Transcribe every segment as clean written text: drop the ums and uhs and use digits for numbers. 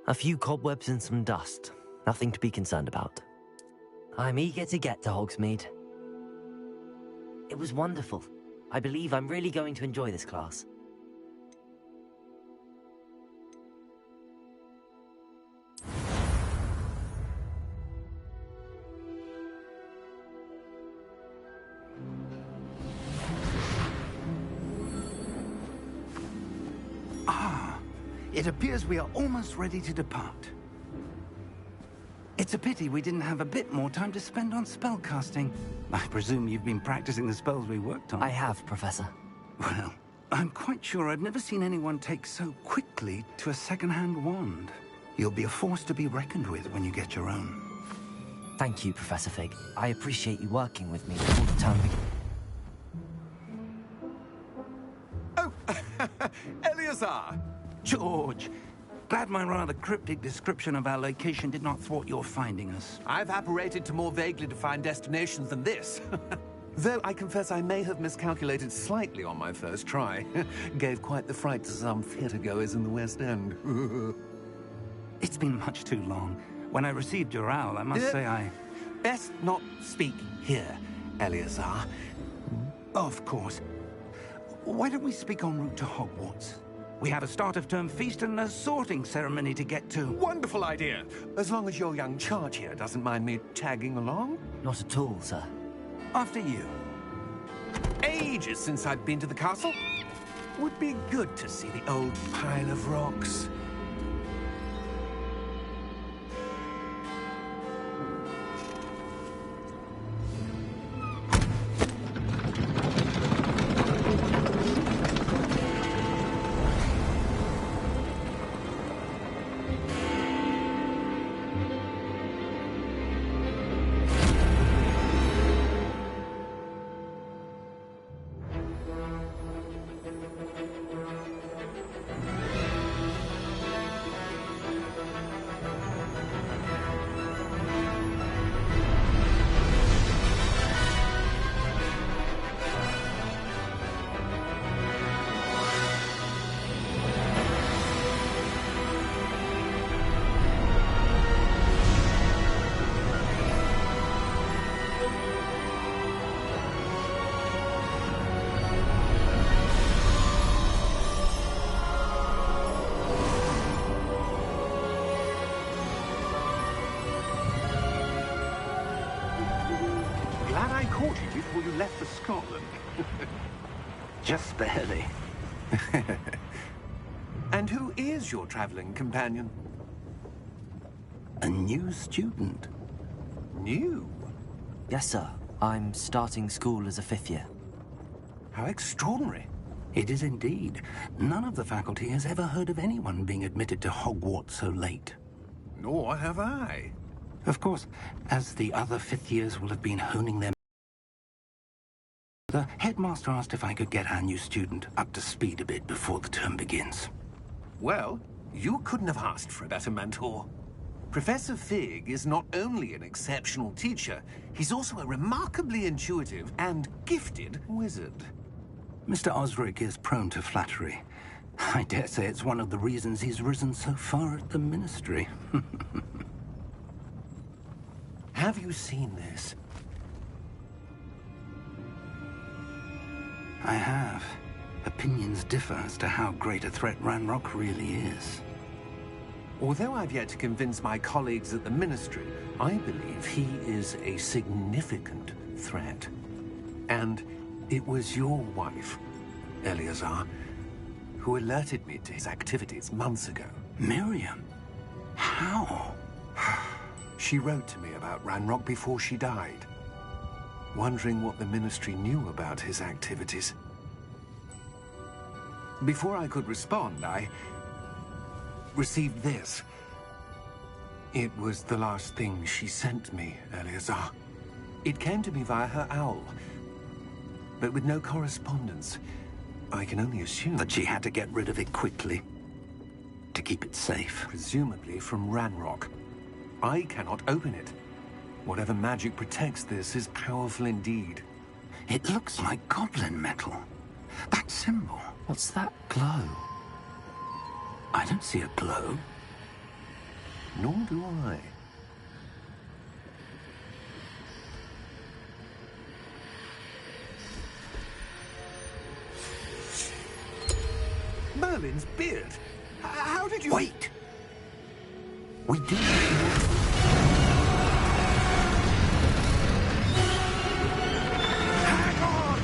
A few cobwebs and some dust. Nothing to be concerned about. I'm eager to get to Hogsmeade. It was wonderful. I believe I'm really going to enjoy this class. It appears we are almost ready to depart. It's a pity we didn't have a bit more time to spend on spellcasting. I presume you've been practicing the spells we worked on. I have, Professor. Well, I'm quite sure I've never seen anyone take so quickly to a second-hand wand. You'll be a force to be reckoned with when you get your own. Thank you, Professor Fig. I appreciate you working with me all the time. Oh, Eleazar! George! Glad my rather cryptic description of our location did not thwart your finding us. I've apparated to more vaguely defined destinations than this. Though I confess I may have miscalculated slightly on my first try. Gave quite the fright to some theatre-goers in the West End. It's been much too long. When I received your owl, I must say I... Best not speak here, Eleazar. Of course. Why don't we speak en route to Hogwarts? We have a start-of-term feast and a sorting ceremony to get to. Wonderful idea! As long as your young charge here doesn't mind me tagging along. Not at all, sir. After you. Ages since I've been to the castle. Would be good to see the old pile of rocks. Glad I caught you before you left for Scotland. Just barely. And who is your traveling companion? A new student. New? Yes, sir. I'm starting school as a 5th year. How extraordinary. It is indeed. None of the faculty has ever heard of anyone being admitted to Hogwarts so late. Nor have I. Of course, as the other 5th years will have been honing their... The headmaster asked if I could get our new student up to speed a bit before the term begins. Well, you couldn't have asked for a better mentor. Professor Fig is not only an exceptional teacher, he's also a remarkably intuitive and gifted wizard. Mr. Osric is prone to flattery. I dare say it's one of the reasons he's risen so far at the Ministry. Have you seen this? I have. Opinions differ as to how great a threat Ranrock really is. Although I've yet to convince my colleagues at the Ministry, I believe he is a significant threat. And it was your wife, Eleazar, who alerted me to his activities months ago. Miriam? How? She wrote to me about Ranrock before she died, wondering what the Ministry knew about his activities. Before I could respond, I received this. It was the last thing she sent me, Eleazar. It came to me via her owl, but with no correspondence. I can only assume That she had to get rid of it quickly, to keep it safe. presumably from Ranrock. I cannot open it. Whatever magic protects this is powerful indeed. It looks like goblin metal. That symbol. What's that glow? I don't see a glow. Nor do I. Merlin's beard. How did you... Wait! We do need more... Hang on!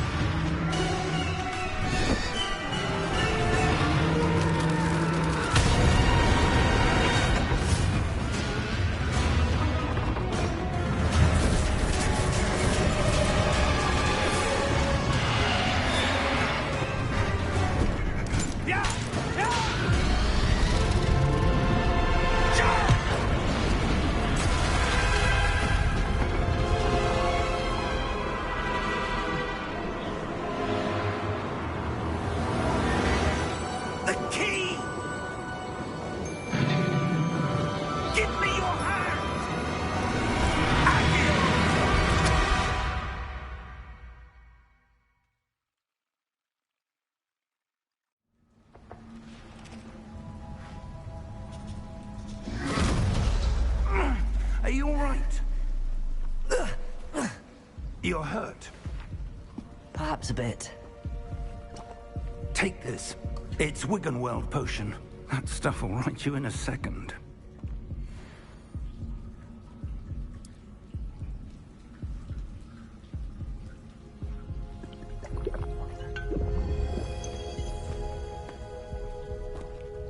Are you all right? You're hurt. Perhaps a bit. Take this. It's Wiggenweld potion. That stuff will right you in a second.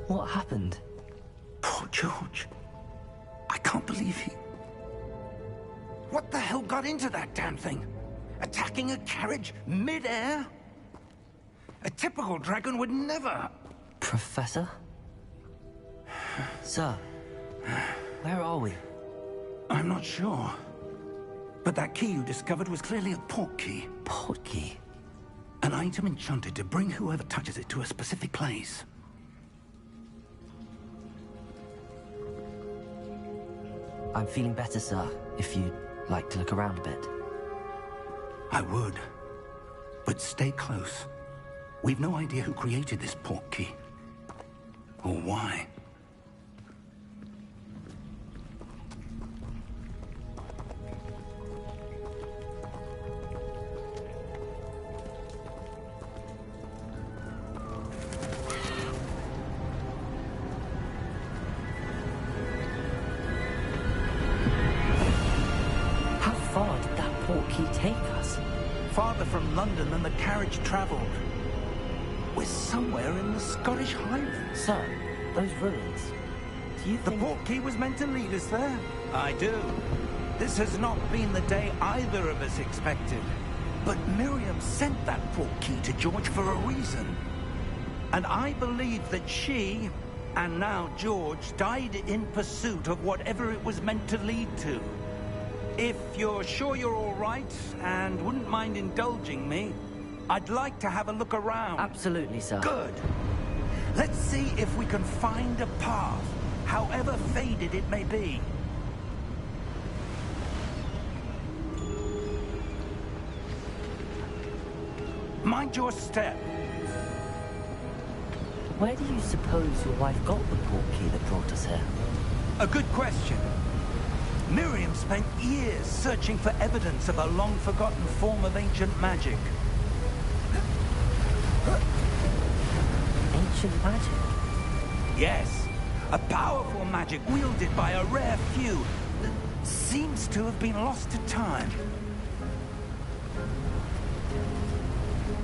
What happened? Poor George. I can't believe he... What the hell got into that damn thing? Attacking a carriage mid-air? A typical dragon would never... Professor? Sir, where are we? I'm not sure. But that key you discovered was clearly a port key. Port key? An item enchanted to bring whoever touches it to a specific place. I'm feeling better, sir, if you'd like to look around a bit. I would. But stay close. We've no idea who created this port key. Or why. How far did that port key take us? Farther from London than the carriage traveled. We're somewhere in the Scottish Highlands. Sir, those ruins. Do you The think... port key was meant to lead us there? I do. This has not been the day either of us expected. But Miriam sent that port key to George for a reason. And I believe that she, and now George, died in pursuit of whatever it was meant to lead to. If you're sure you're all right, and wouldn't mind indulging me, I'd like to have a look around. Absolutely, sir. Good. Let's see if we can find a path, however faded it may be. Mind your step. Where do you suppose your wife got the port key that brought us here? A good question. Miriam spent years searching for evidence of a long-forgotten form of ancient magic. Ancient magic? Yes, a powerful magic wielded by a rare few that seems to have been lost to time.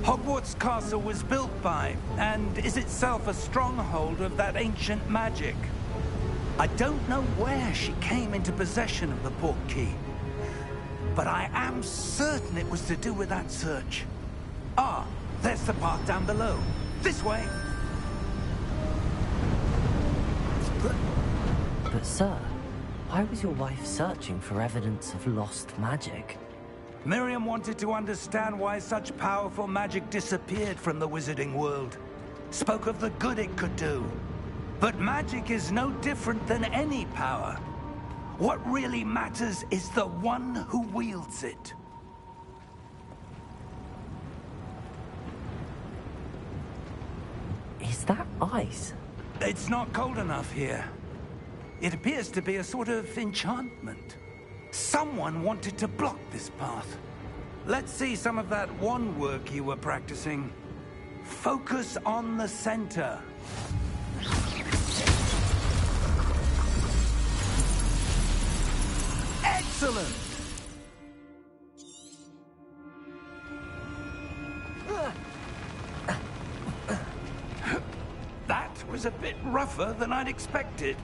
Hogwarts Castle was built by, and is itself a stronghold of that ancient magic. I don't know where she came into possession of the port key, but I am certain it was to do with that search. Ah, there's the path down below. This way. But sir, why was your wife searching for evidence of lost magic? Miriam wanted to understand why such powerful magic disappeared from the wizarding world. Spoke of the good it could do. But magic is no different than any power. What really matters is the one who wields it. Is that ice? It's not cold enough here. It appears to be a sort of enchantment. Someone wanted to block this path. Let's see some of that wand work you were practicing. Focus on the center. Excellent! That was a bit rougher than I'd expected.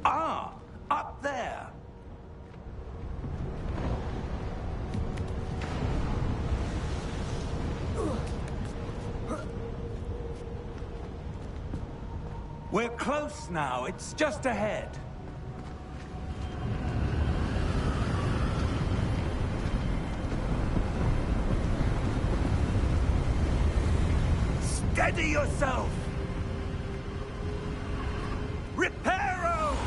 Ah, up there. We're close now. It's just ahead. Steady yourself! Reparo!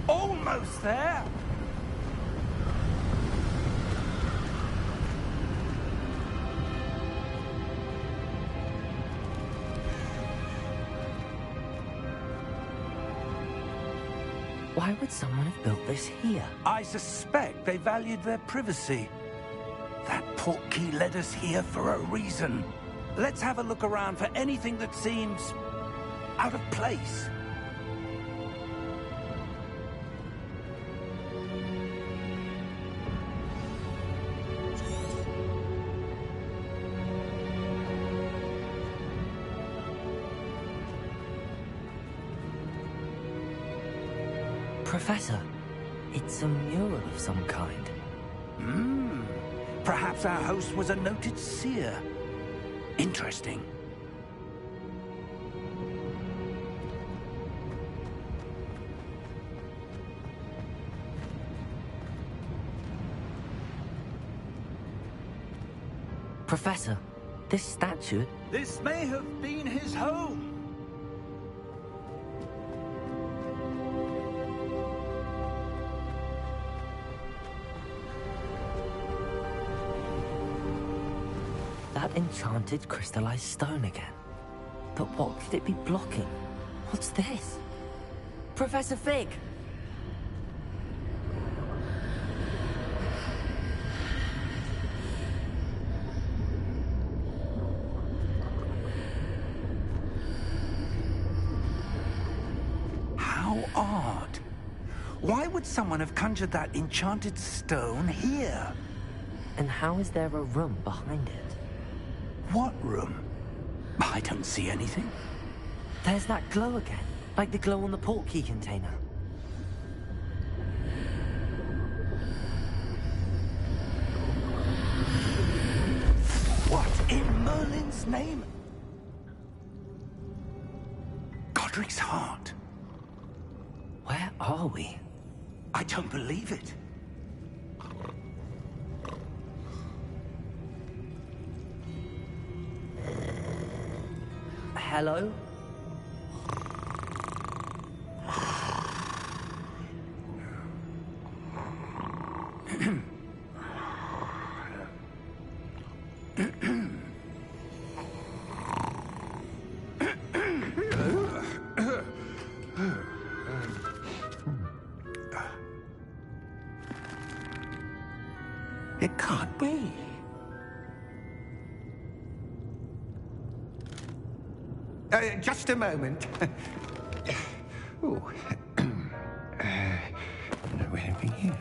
Almost there! Why would someone have built this here? I suspect they valued their privacy. That portkey led us here for a reason. Let's have a look around for anything that seems out of place. Professor, it's a mural of some kind. Perhaps our host was a noted seer. Interesting. Professor, this statue... This may have been his home. That enchanted crystallized stone again. But what could it be blocking? What's this? Professor Fig! How odd. Why would someone have conjured that enchanted stone here? And how is there a room behind it? What room? I don't see anything. There's that glow again, like the glow on the portkey container. What in Merlin's name? Godric's heart. Where are we? I don't believe it. Hello? It can't be. Just a moment. Oh. No, anything here.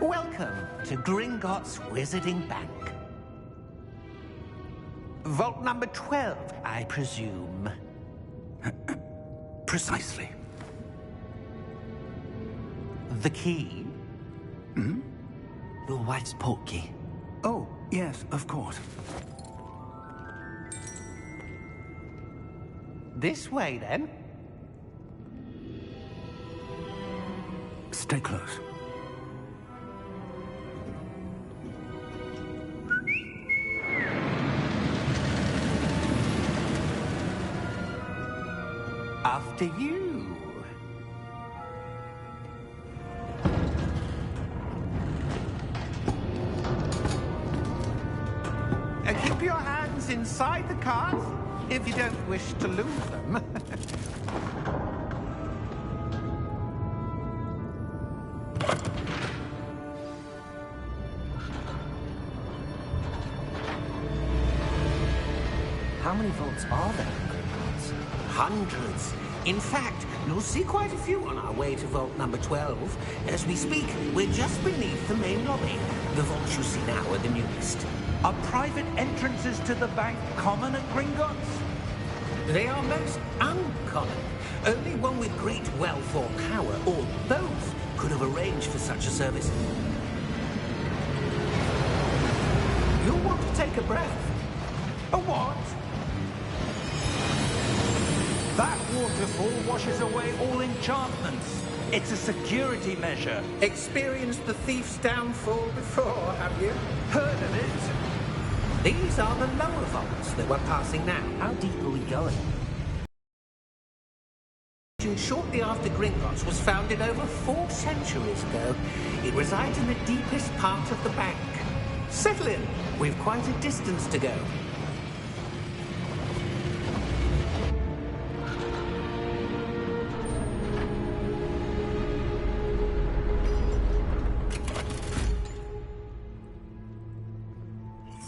Welcome to Gringotts Wizarding Bank. Vault number 12, I presume. Precisely. The key? Your wife's portkey. Oh, yes, of course. This way, then. Stay close. After you. Keep your hands inside the cart if you don't wish to lose them. How many vaults are there in Gringotts? Hundreds. In fact, you'll see quite a few on our way to vault number 12. As we speak, we're just beneath the main lobby. The vaults you see now are the newest. Are private entrances to the bank common at Gringotts? They are most uncommon. Only one with great wealth or power, or both, could have arranged for such a service. You'll want to take a breath. A what? That waterfall washes away all enchantments. It's a security measure. Experienced the thief's downfall before, have you? Heard of it? These are the lower vaults that we're passing now. How deep are we going? Shortly after Gringotts was founded over 4 centuries ago, it resides in the deepest part of the bank. Settle in. We've quite a distance to go.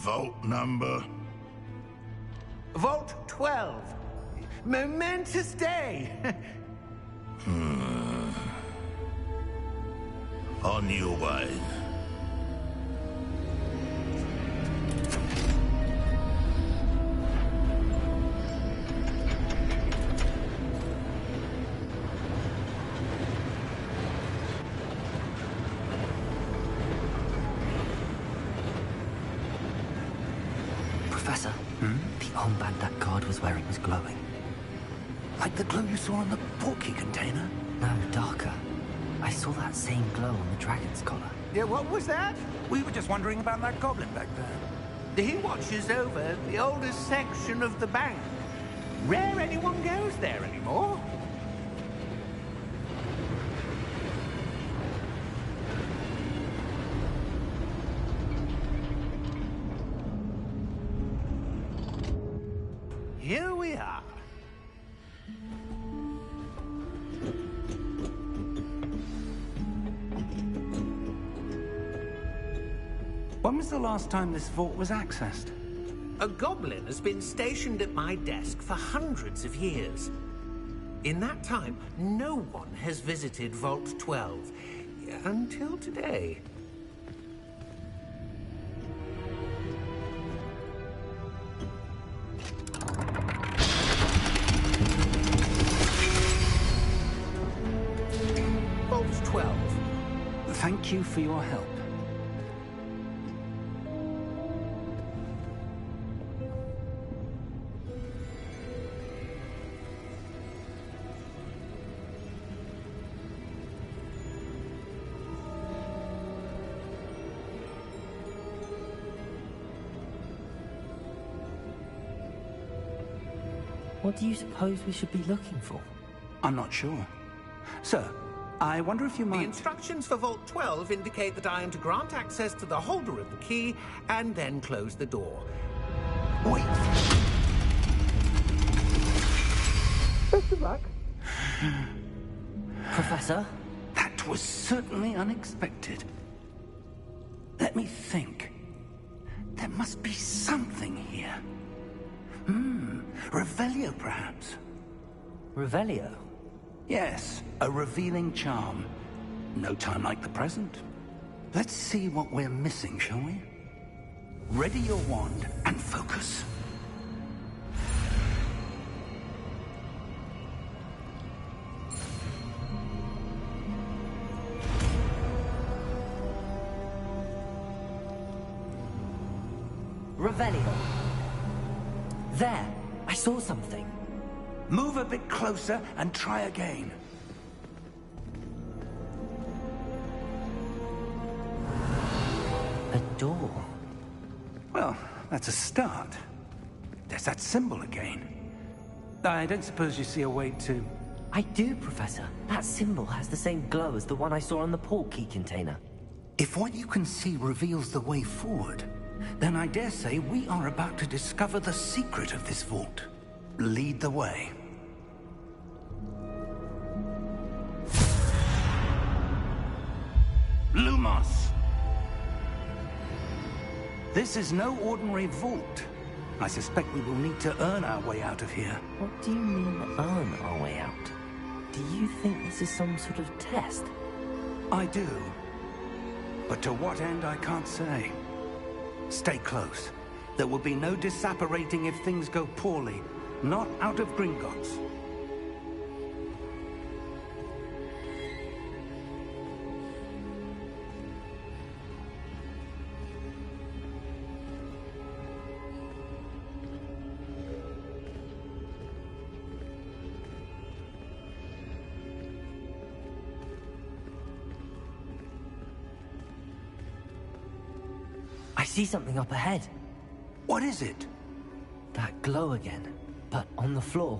Vault number? Vault 12. Momentous day. On your way. Professor, the armband that guard was wearing was glowing. Like the glow you saw on the portkey container? No, darker. I saw that same glow on the dragon's collar. Yeah, what was that? We were just wondering about that goblin back there. He watches over the oldest section of the bank. Rare anyone goes there anymore. Here we are. When was the last time this vault was accessed? A goblin has been stationed at my desk for hundreds of years. In that time, no one has visited Vault 12. Until today. Vault 12. Thank you for your help. What do you suppose we should be looking for? I'm not sure. Sir, I wonder if you The might... instructions for Vault 12 indicate that I am to grant access to the holder of the key and then close the door. Wait! Best of luck. Professor? That was certainly unexpected. Let me think. There must be something here. Revelio, perhaps? Revelio? Yes, a revealing charm. No time like the present. Let's see what we're missing, shall we? Ready your wand and focus. Revelio. There, I saw something. Move a bit closer and try again. A door. Well, that's a start. There's that symbol again. I don't suppose you see a way to... I do, Professor. That symbol has the same glow as the one I saw on the port key container. If what you can see reveals the way forward, then I dare say we are about to discover the secret of this vault. Lead the way. Lumos! This is no ordinary vault. I suspect we will need to earn our way out of here. What do you mean, earn our way out? Do you think this is some sort of test? I do. But to what end, I can't say. Stay close. There will be no disapparating if things go poorly. Not out of Gringotts. I see something up ahead. What is it? That glow again, but on the floor.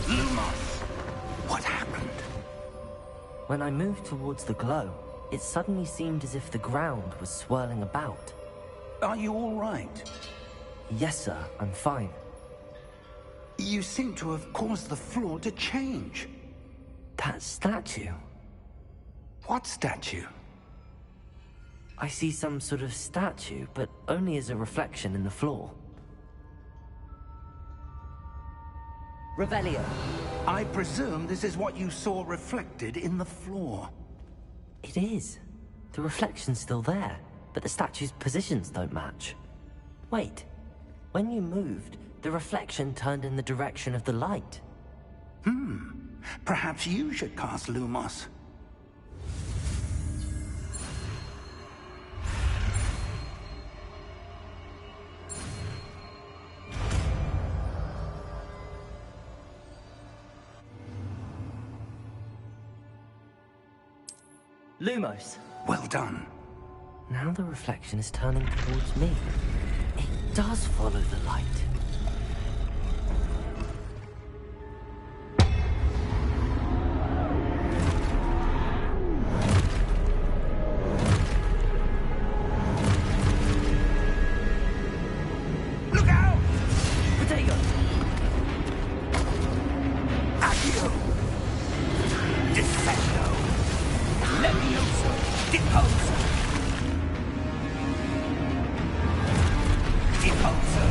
Lumos! What happened? When I moved towards the glow, it suddenly seemed as if the ground was swirling about. Are you all right? Yes, sir, I'm fine. You seem to have caused the floor to change. That statue. What statue? I see some sort of statue, but only as a reflection in the floor. Revelio. I presume this is what you saw reflected in the floor. It is. The reflection's still there, but the statue's positions don't match. Wait. When you moved, the reflection turned in the direction of the light. Perhaps you should cast Lumos. Lumos. Well done. Now the reflection is turning towards me. It does follow the light. Look out! Potato! Accio! Defendo! Levioso! Deposo! Deposo!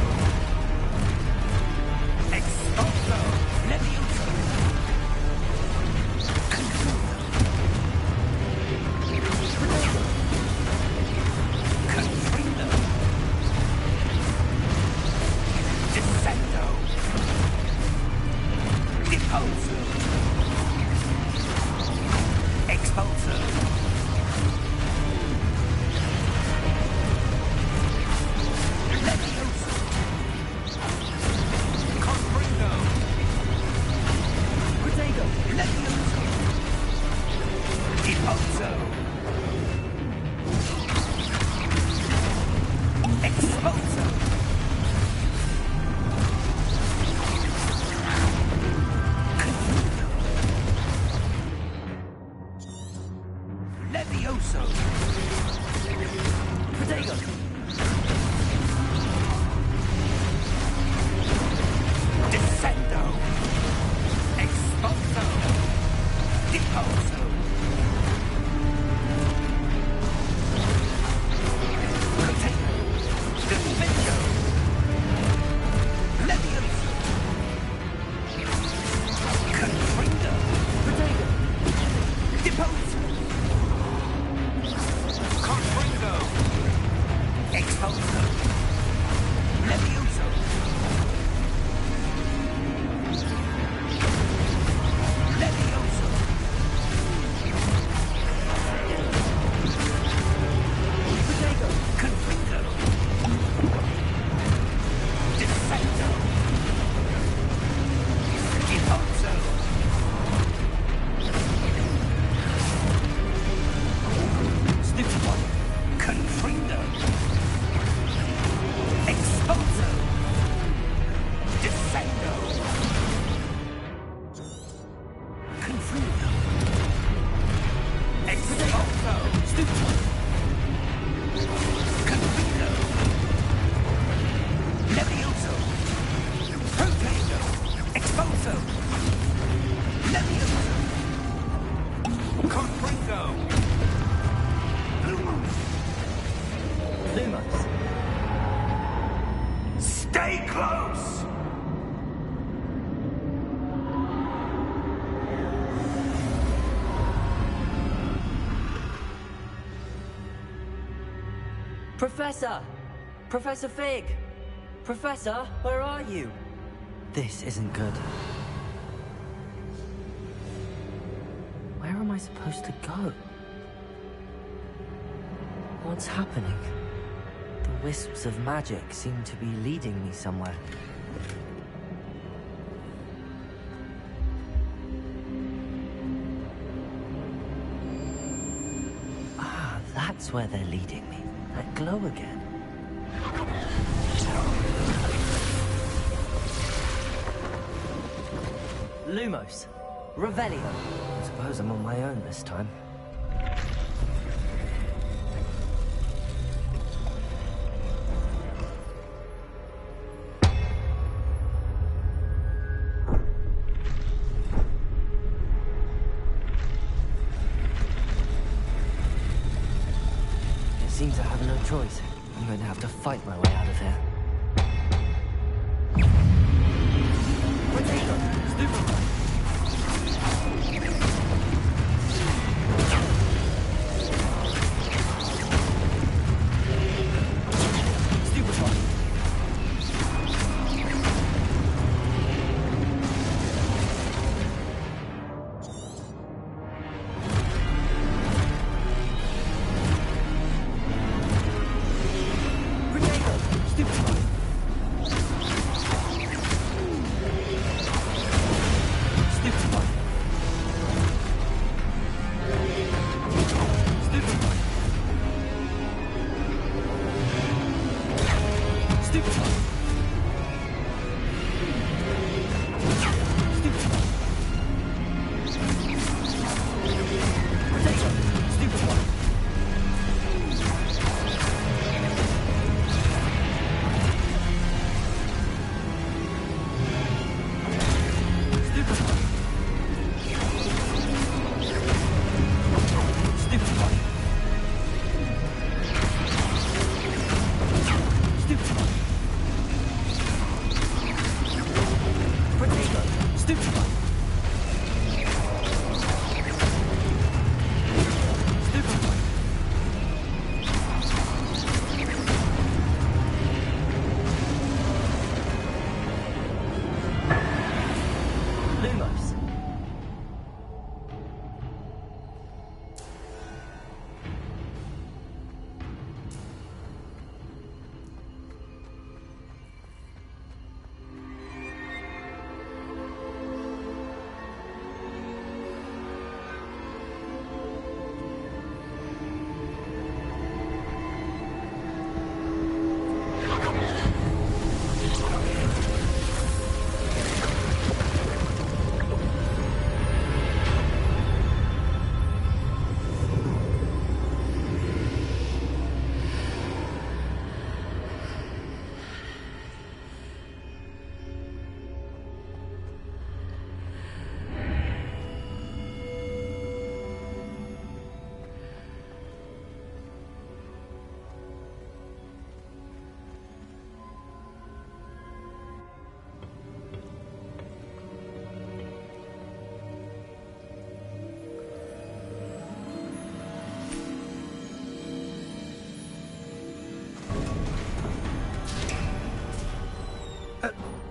Expulso! Levioso! Confrido! Defendo! Deposo! Expulso! Levioso! Confrido! Potato! Levioso! Deposo! Expulso! Levioso! Potato! Descendo! Expulso! Deposo! Potato! Defendo! Levioso! Confrido! Potato! Deposo! Confrido! Expulso! Levioso! Lumos. Stay close! Professor! Professor Fig! Professor, where are you? This isn't good. Where am I supposed to go? What's happening? The wisps of magic seem to be leading me somewhere. Ah, that's where they're leading me. That glow again. Lumos. Revelio. I suppose I'm on my own this time. I seem to have no choice. I'm going to have to fight my way out of here.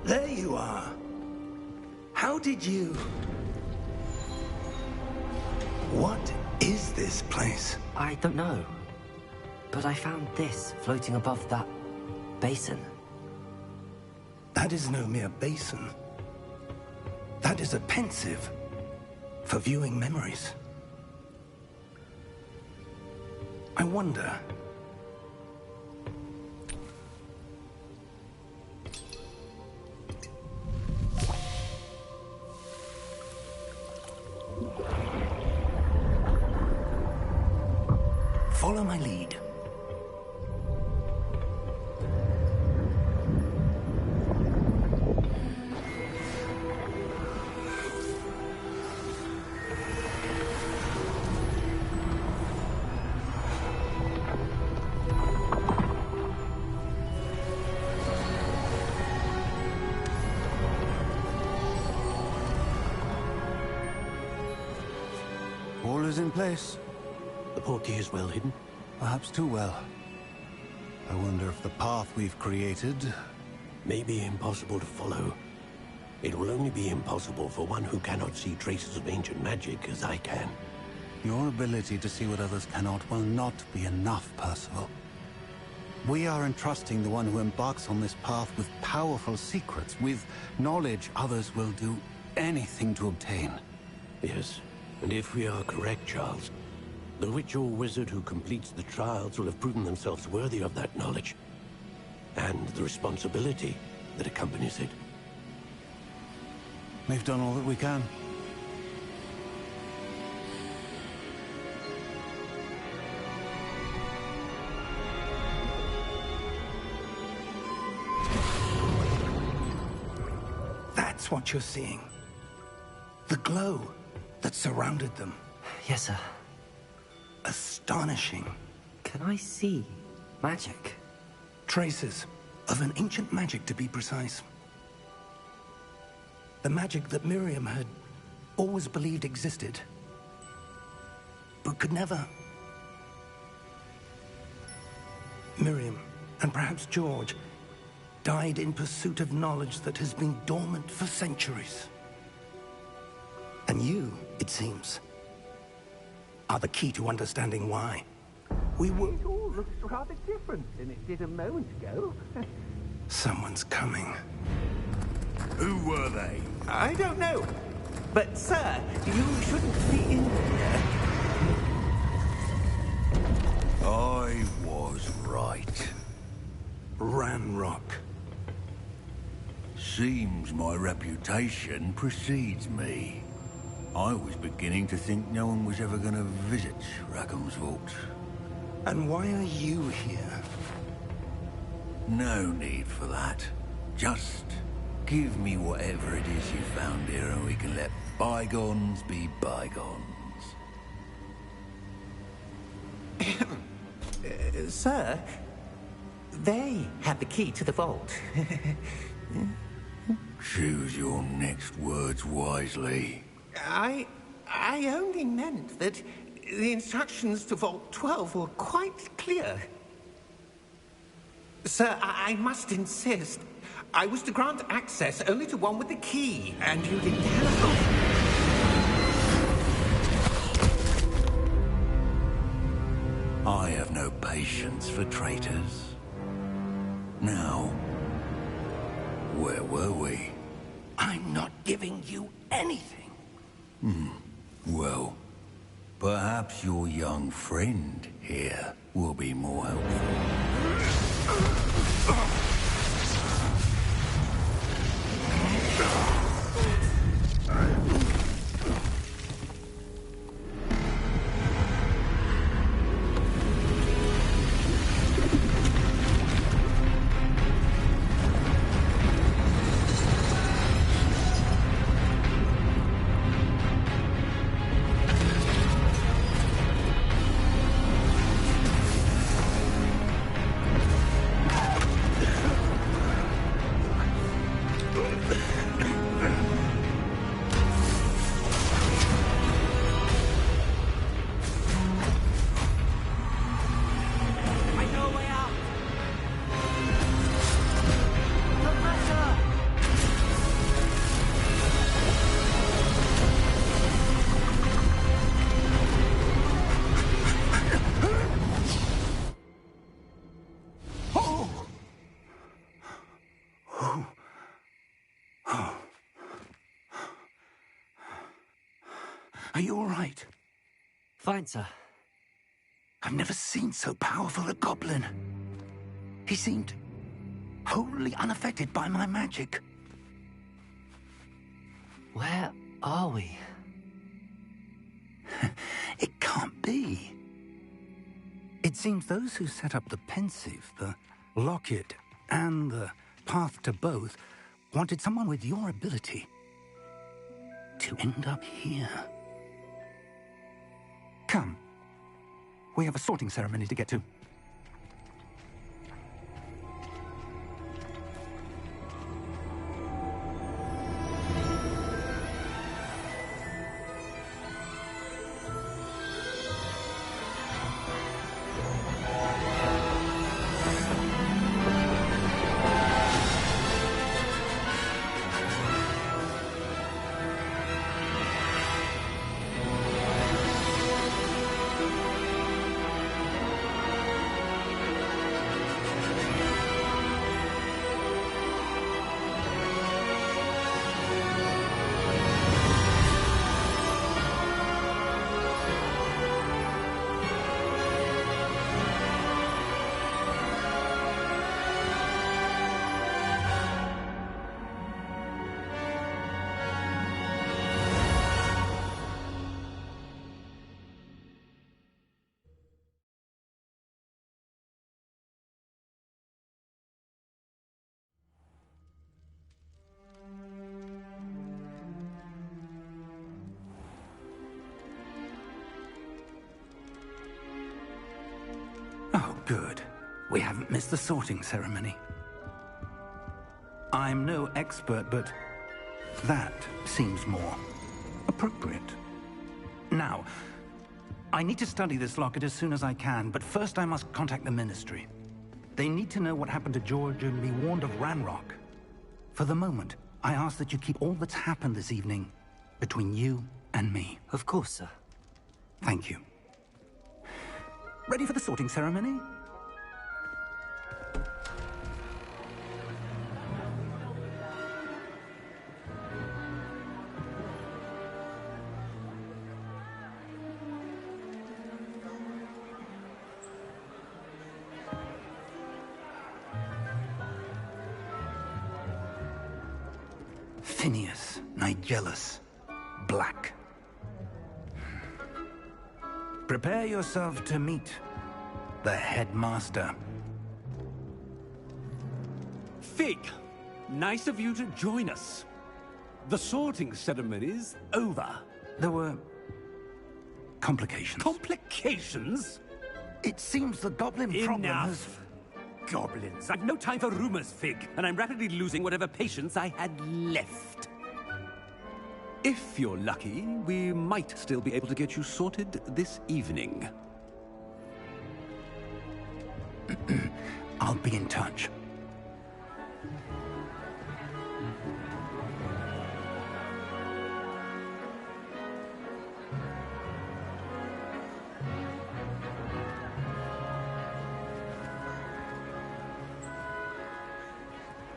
There you are. How did you... What is this place? I don't know. But I found this floating above that basin. That is no mere basin. That is a pensive for viewing memories. I wonder... Follow my lead. in place. The portkey is well hidden? Perhaps too well. I wonder if the path we've created... may be impossible to follow. It will only be impossible for one who cannot see traces of ancient magic as I can. Your ability to see what others cannot will not be enough, Percival. We are entrusting the one who embarks on this path with powerful secrets, with knowledge others will do anything to obtain. Yes, and if we are correct, Charles, the witch or wizard who completes the trials will have proven themselves worthy of that knowledge, and the responsibility that accompanies it. We've done all that we can. That's what you're seeing. The glow that surrounded them. Yes, sir. Astonishing. Can I see magic? Traces of an ancient magic, to be precise. The magic that Miriam had always believed existed, but could never. Miriam, and perhaps George, died in pursuit of knowledge that has been dormant for centuries. And you, it seems, are the key to understanding why. We were... It all looks rather different than it did a moment ago. Someone's coming. Who were they? I don't know. But, sir, you shouldn't be in here. I was right. Ranrock. Seems my reputation precedes me. I was beginning to think no one was ever going to visit Rackham's Vault. And why are you here? No need for that. Just give me whatever it is you found here and we can let bygones be bygones. Sir, they had the key to the vault. Choose your next words wisely. I only meant that the instructions to Vault 12 were quite clear. Sir, I must insist. I was to grant access only to one with the key, and you didn't have... I have no patience for traitors. Now, where were we? I'm not giving you anything. Well, perhaps your young friend here will be more helpful. Are you all right? Fine, sir. I've never seen so powerful a goblin. He seemed wholly unaffected by my magic. Where are we? It can't be. It seems those who set up the pensive, the locket, and the path to both wanted someone with your ability to end up here. Come. We have a sorting ceremony to get to. Good. We haven't missed the sorting ceremony. I'm no expert, but that seems more appropriate. Now, I need to study this locket as soon as I can, but first I must contact the Ministry. They need to know what happened to George and be warned of Ranrock. For the moment, I ask that you keep all that's happened this evening between you and me. Of course, sir. Thank you. Ready for the sorting ceremony? Phineas, Nigellus, Black. Prepare yourself to meet the headmaster. Fig, nice of you to join us. The sorting ceremony's over. There were complications. Complications? It seems the goblin problem has... Enough! Goblins. I've no time for rumors, Fig, and I'm rapidly losing whatever patience I had left. If you're lucky, we might still be able to get you sorted this evening. I'll be in touch.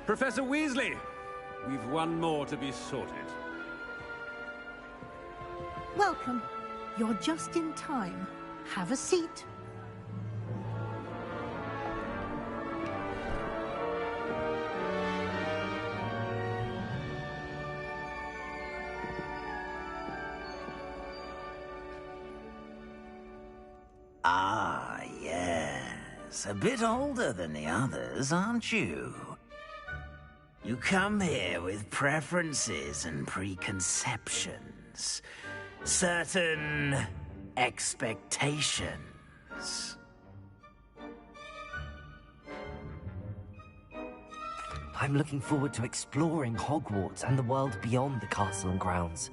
Professor Weasley, we've one more to be sorted. Welcome. You're just in time. Have a seat. Ah, yes. A bit older than the others, aren't you? You come here with preferences and preconceptions. Certain expectations. I'm looking forward to exploring Hogwarts and the world beyond the castle and grounds.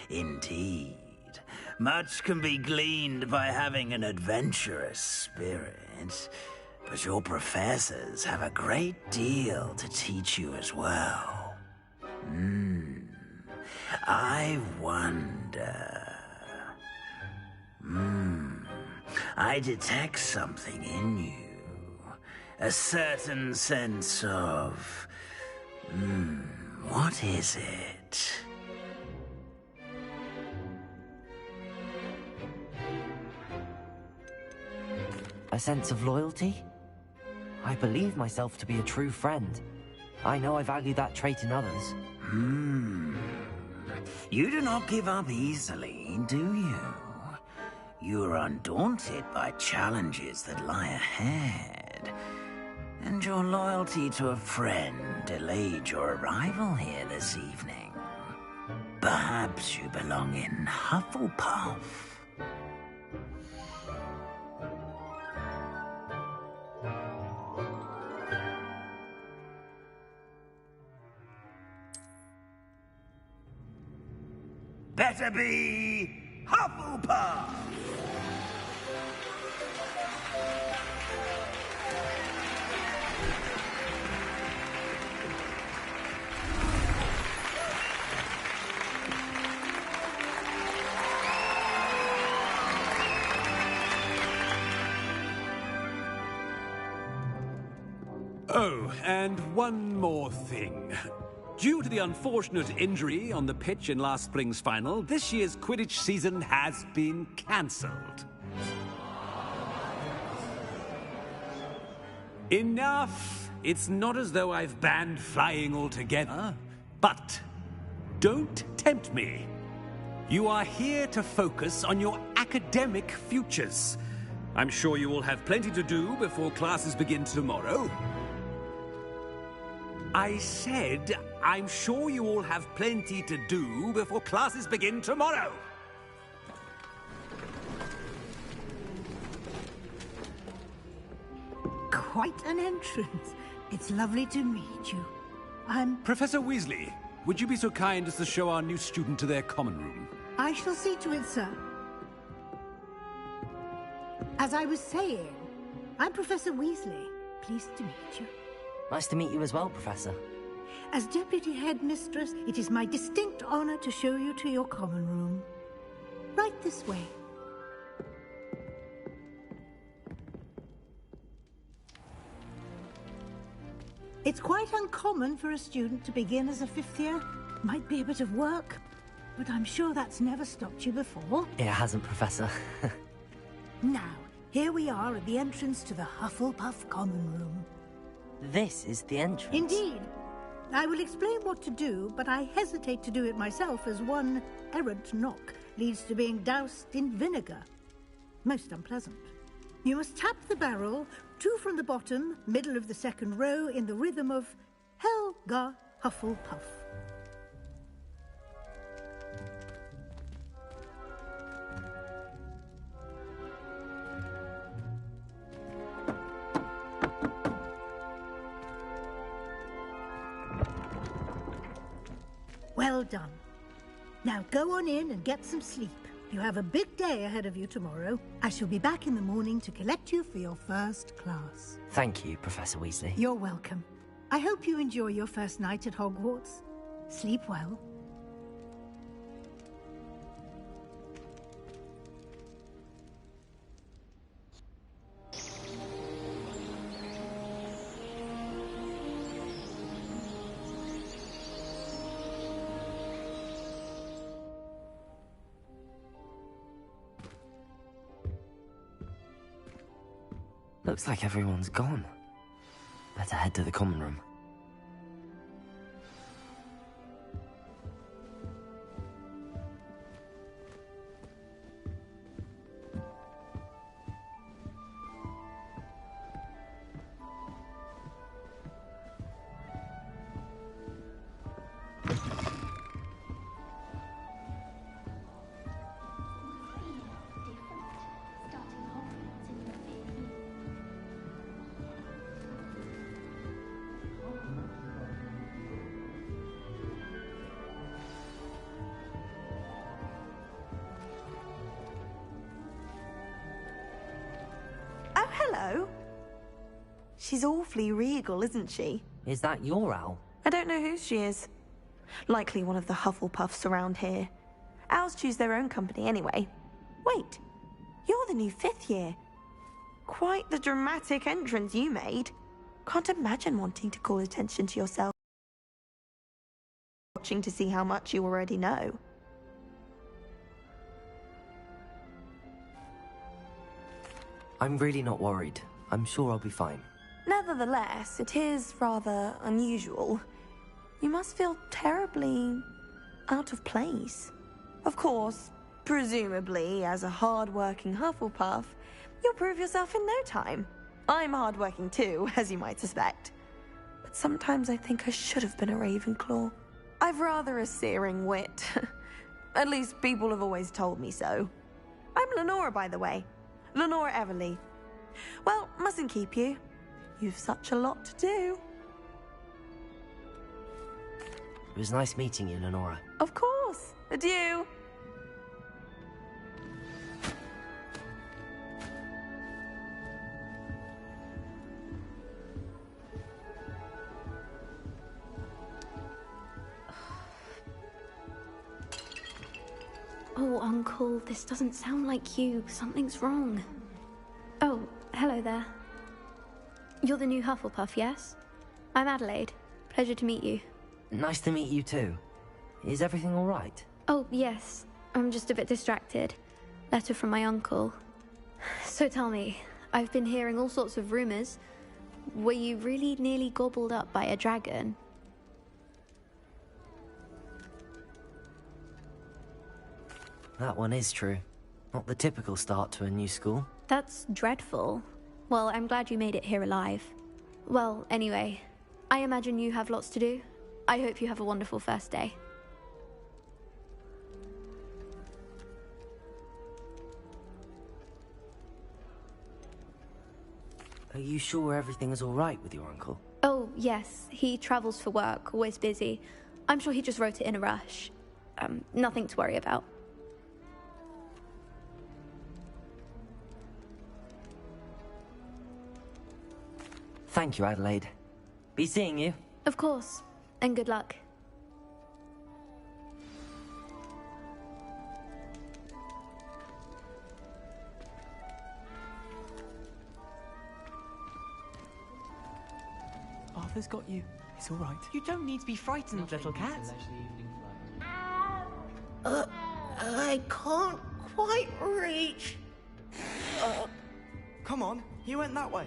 Indeed. Much can be gleaned by having an adventurous spirit, but your professors have a great deal to teach you as well. I wonder... I detect something in you. A certain sense of... what is it? A sense of loyalty? I believe myself to be a true friend. I know I value that trait in others. You do not give up easily, do you? You are undaunted by challenges that lie ahead. And your loyalty to a friend delayed your arrival here this evening. Perhaps you belong in Hufflepuff. Better be Hufflepuff! Oh, and one more thing. Due to the unfortunate injury on the pitch in last spring's final, this year's Quidditch season has been cancelled. Enough! It's not as though I've banned flying altogether, but don't tempt me. You are here to focus on your academic futures. I'm sure you will have plenty to do before classes begin tomorrow. I said, I'm sure you all have plenty to do before classes begin tomorrow. quite an entrance. It's lovely to meet you. Professor Weasley, would you be so kind as to show our new student to their common room? I shall see to it, sir. As I was saying, I'm Professor Weasley. Pleased to meet you. Nice to meet you as well, Professor. As Deputy Headmistress, it is my distinct honor to show you to your common room. Right this way. It's quite uncommon for a student to begin as a fifth year. Might be a bit of work, but I'm sure that's never stopped you before. It hasn't, Professor. Now, here we are at the entrance to the Hufflepuff Common Room. This is the entrance? Indeed. I will explain what to do, but I hesitate to do it myself as one errant knock leads to being doused in vinegar. Most unpleasant. You must tap the barrel, 2 from the bottom, middle of the second row, in the rhythm of Helga Hufflepuff. Well done. Now go on in and get some sleep. You have a big day ahead of you tomorrow. I shall be back in the morning to collect you for your first class. Thank you, Professor Weasley. You're welcome. I hope you enjoy your first night at Hogwarts. Sleep well. Looks like everyone's gone. Better head to the common room. Hello. She's awfully regal, isn't she? Is that your owl? I don't know who she is. Likely one of the Hufflepuffs around here. Owls choose their own company anyway. Wait, you're the new 5th year. Quite the dramatic entrance you made. Can't imagine wanting to call attention to yourself. Watching to see how much you already know. I'm really not worried. I'm sure I'll be fine. Nevertheless, it is rather unusual. You must feel terribly out of place. Of course, presumably, as a hard-working Hufflepuff, you'll prove yourself in no time. I'm hard-working too, as you might suspect. But sometimes I think I should have been a Ravenclaw. I've rather a searing wit. At least people have always told me so. I'm Lenora, by the way. Lenora Everly. Well, mustn't keep you. You've such a lot to do. It was nice meeting you, Lenora. Of course. Adieu. Oh, Uncle, this doesn't sound like you. Something's wrong. Oh, hello there. You're the new Hufflepuff, yes? I'm Adelaide. Pleasure to meet you. Nice to meet you too. Is everything all right? Oh, yes. I'm just a bit distracted. Letter from my uncle. So tell me, I've been hearing all sorts of rumors. Were you really nearly gobbled up by a dragon? That one is true. Not the typical start to a new school. That's dreadful. Well, I'm glad you made it here alive. Well, anyway, I imagine you have lots to do. I hope you have a wonderful first day. Are you sure everything is all right with your uncle? Oh, yes. He travels for work, always busy. I'm sure he just wrote it in a rush. Nothing to worry about. Thank you, Adelaide. Be seeing you. Of course. And good luck. Arthur's got you. It's all right. You don't need to be frightened, little cat. I can't quite reach. Come on, he went that way.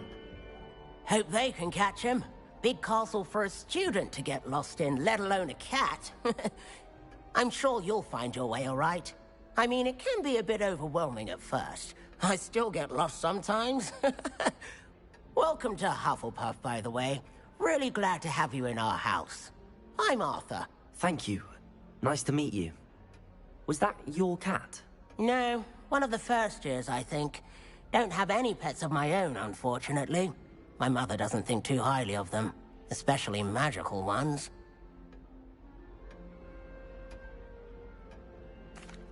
Hope they can catch him. Big castle for a student to get lost in, let alone a cat. I'm sure you'll find your way all right. I mean, it can be a bit overwhelming at first. I still get lost sometimes. Welcome to Hufflepuff, by the way. Really glad to have you in our house. I'm Arthur. Thank you. Nice to meet you. Was that your cat? No, one of the first years, I think. Don't have any pets of my own, unfortunately. My mother doesn't think too highly of them, especially magical ones.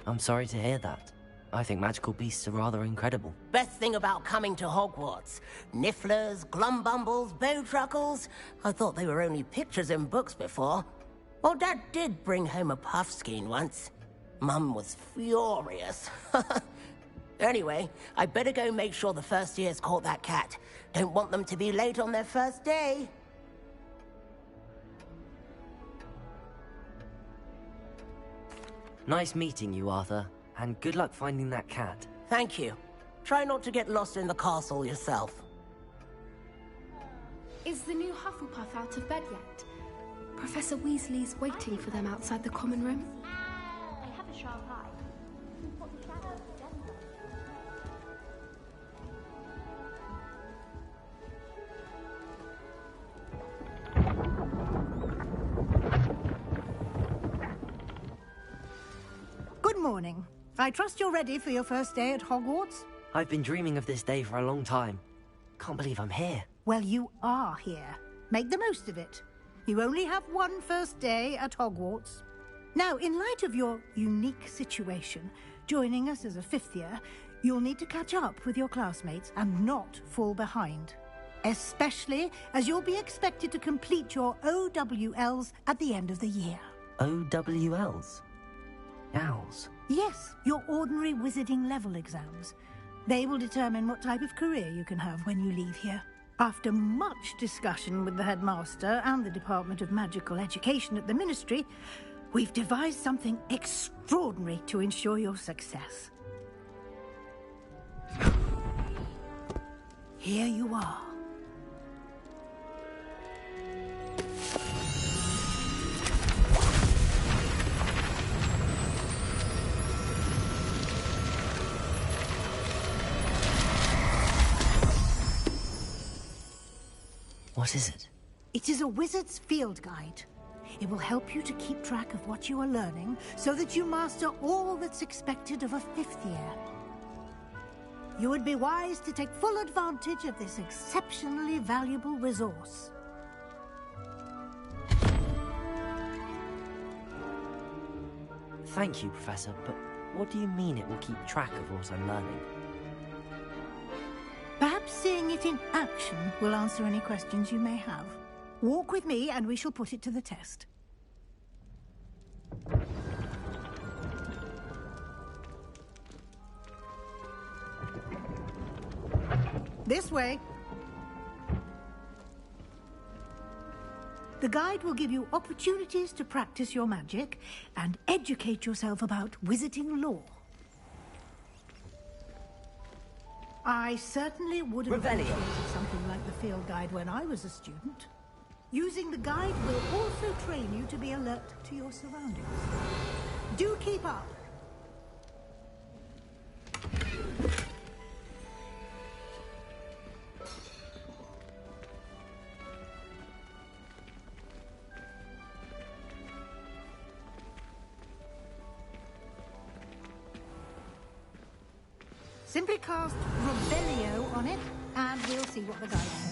I'm sorry to hear that. I think magical beasts are rather incredible. Best thing about coming to Hogwarts. Nifflers, Glumbumbles, Bowtruckles. I thought they were only pictures in books before. Well, Dad did bring home a Puffskein once. Mum was furious. Anyway, I better go make sure the first years caught that cat. Don't want them to be late on their first day. Nice meeting you, Arthur. And good luck finding that cat. Thank you. Try not to get lost in the castle yourself. Is the new Hufflepuff out of bed yet? Professor Weasley's waiting for them outside the common room. I have a sharp eye. Good morning. I trust you're ready for your first day at Hogwarts? I've been dreaming of this day for a long time. Can't believe I'm here. Well, you are here. Make the most of it. You only have one first day at Hogwarts. Now, in light of your unique situation, joining us as a fifth year, you'll need to catch up with your classmates and not fall behind. Especially as you'll be expected to complete your OWLs at the end of the year. OWLs? Owls? Yes, your ordinary wizarding level exams. They will determine what type of career you can have when you leave here. After much discussion with the headmaster and the Department of Magical Education at the Ministry, we've devised something extraordinary to ensure your success. Here you are. What is it? It is a wizard's field guide. It will help you to keep track of what you are learning so that you master all that's expected of a fifth year. You would be wise to take full advantage of this exceptionally valuable resource. Thank you, Professor, but what do you mean it will keep track of what I'm learning? Perhaps seeing it in action will answer any questions you may have. Walk with me and we shall put it to the test. This way. The guide will give you opportunities to practice your magic and educate yourself about wizarding lore. I certainly would have appreciated something like the field guide when I was a student. Using the guide will also train you to be alert to your surroundings. Do keep up. Simply cast Rebellio on it, and we'll see what the guide says.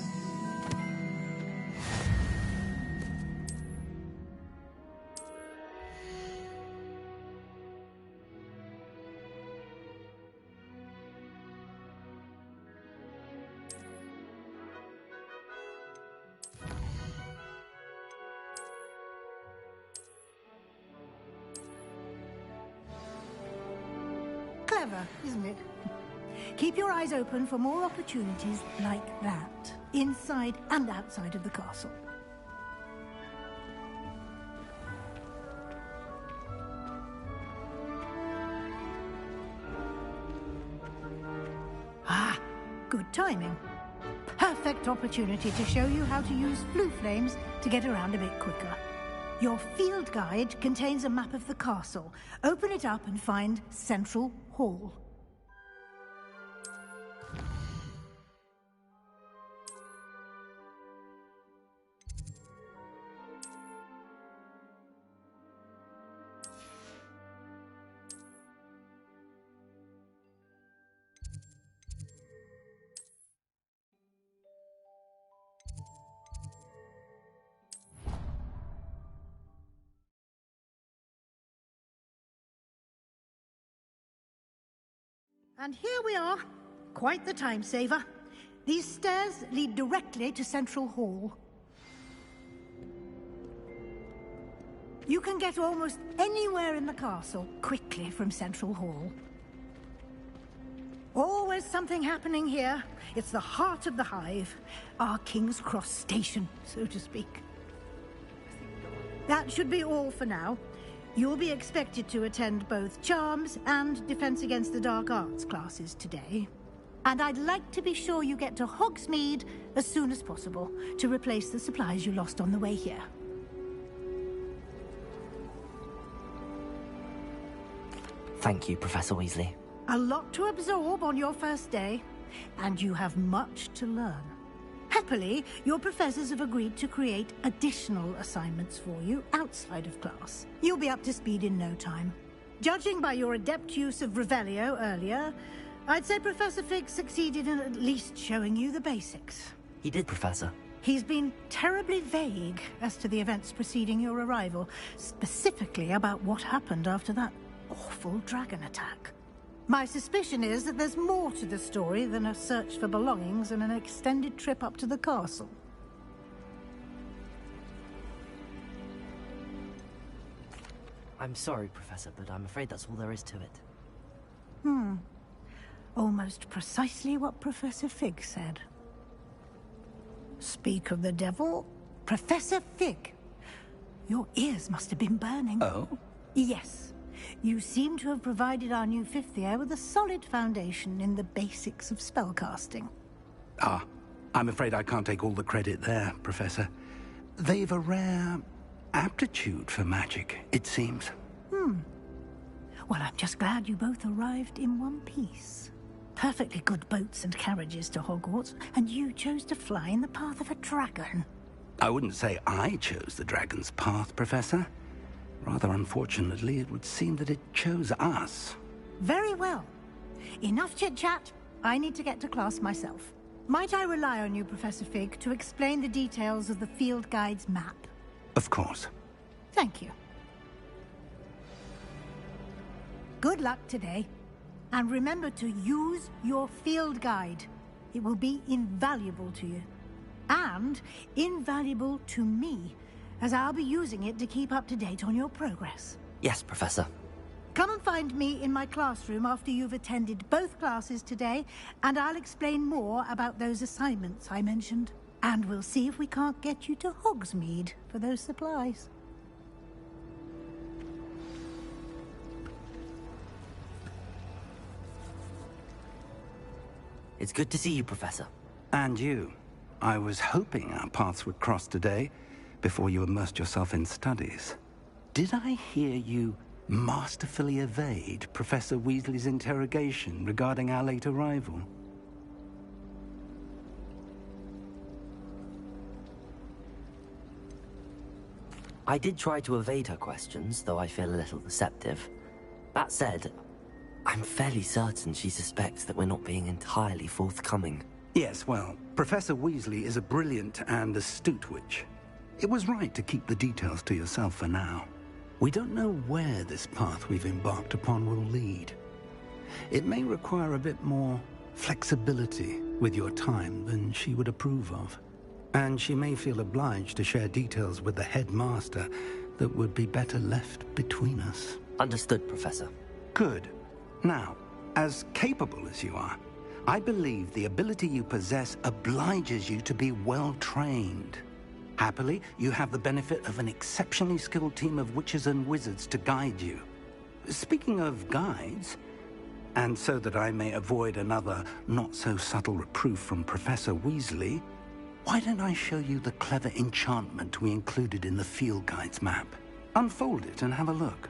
Clever, isn't it? Keep your eyes open for more opportunities like that, inside and outside of the castle. Ah, good timing. Perfect opportunity to show you how to use flue flames to get around a bit quicker. Your field guide contains a map of the castle. Open it up and find Central Hall. And here we are. Quite the time saver. These stairs lead directly to Central Hall. You can get almost anywhere in the castle quickly from Central Hall. Always something happening here. It's the heart of the hive. Our King's Cross station, so to speak. That should be all for now. You'll be expected to attend both Charms and Defense Against the Dark Arts classes today. And I'd like to be sure you get to Hogsmeade as soon as possible to replace the supplies you lost on the way here. Thank you, Professor Weasley. A lot to absorb on your first day, and you have much to learn. Happily, your professors have agreed to create additional assignments for you outside of class. You'll be up to speed in no time. Judging by your adept use of Revelio earlier, I'd say Professor Fig succeeded in at least showing you the basics. He did, Professor. He's been terribly vague as to the events preceding your arrival, specifically about what happened after that awful dragon attack. My suspicion is that there's more to the story than a search for belongings and an extended trip up to the castle. I'm sorry, Professor, but I'm afraid that's all there is to it. Almost precisely what Professor Fig said. Speak of the devil, Professor Fig. Your ears must have been burning. Oh? Yes. You seem to have provided our new fifth year with a solid foundation in the basics of spellcasting. Ah, I'm afraid I can't take all the credit there, Professor. They've a rare aptitude for magic, it seems. Well, I'm just glad you both arrived in one piece. Perfectly good boats and carriages to Hogwarts, and you chose to fly in the path of a dragon. I wouldn't say I chose the dragon's path, Professor. Rather unfortunately, it would seem that it chose us. Very well. Enough chit-chat. I need to get to class myself. Might I rely on you, Professor Fig, to explain the details of the field guide's map? Of course. Thank you. Good luck today. And remember to use your field guide. It will be invaluable to you. And invaluable to me, as I'll be using it to keep up to date on your progress. Yes, Professor. Come and find me in my classroom after you've attended both classes today, and I'll explain more about those assignments I mentioned. And we'll see if we can't get you to Hogsmeade for those supplies. It's good to see you, Professor. And you. I was hoping our paths would cross today, before you immersed yourself in studies. Did I hear you masterfully evade Professor Weasley's interrogation regarding our late arrival? I did try to evade her questions, though I feel a little deceptive. That said, I'm fairly certain she suspects that we're not being entirely forthcoming. Yes, well, Professor Weasley is a brilliant and astute witch. It was right to keep the details to yourself for now. We don't know where this path we've embarked upon will lead. It may require a bit more flexibility with your time than she would approve of. And she may feel obliged to share details with the headmaster that would be better left between us. Understood, Professor. Good. Now, as capable as you are, I believe the ability you possess obliges you to be well trained. Happily, you have the benefit of an exceptionally skilled team of witches and wizards to guide you. Speaking of guides, and so that I may avoid another not-so-subtle reproof from Professor Weasley, why don't I show you the clever enchantment we included in the field guide's map? Unfold it and have a look.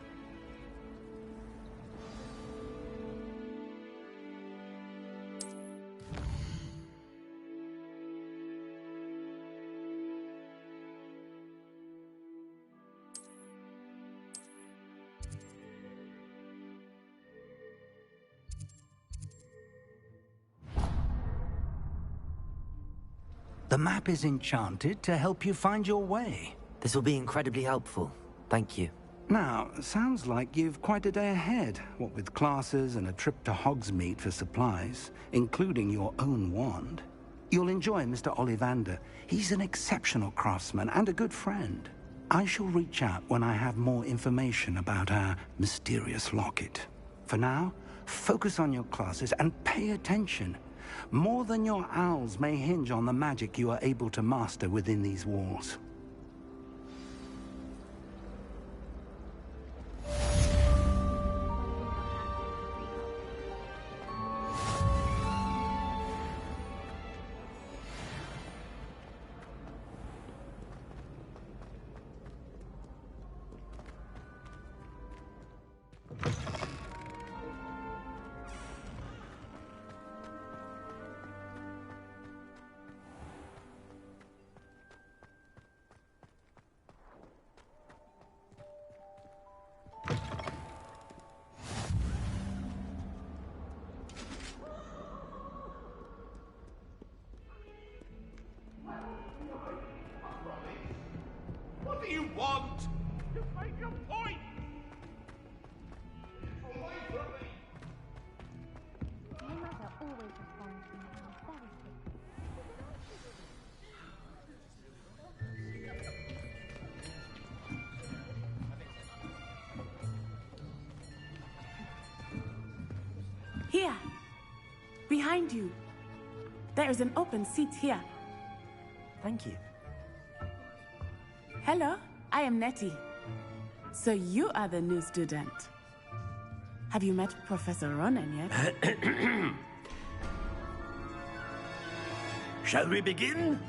The map is enchanted to help you find your way. This will be incredibly helpful. Thank you. Now, sounds like you've quite a day ahead, what with classes and a trip to Hogsmeade for supplies, including your own wand. You'll enjoy Mr. Ollivander. He's an exceptional craftsman and a good friend. I shall reach out when I have more information about our mysterious locket. For now, focus on your classes and pay attention. More than your owls may hinge on the magic you are able to master within these walls. What do you want? To make a point! Away from me! My mother always responds to me very Here! Behind you! There is an open seat here. Thank you. Hello, I am Nettie. So you are the new student. Have you met Professor Ronan yet? Shall we begin?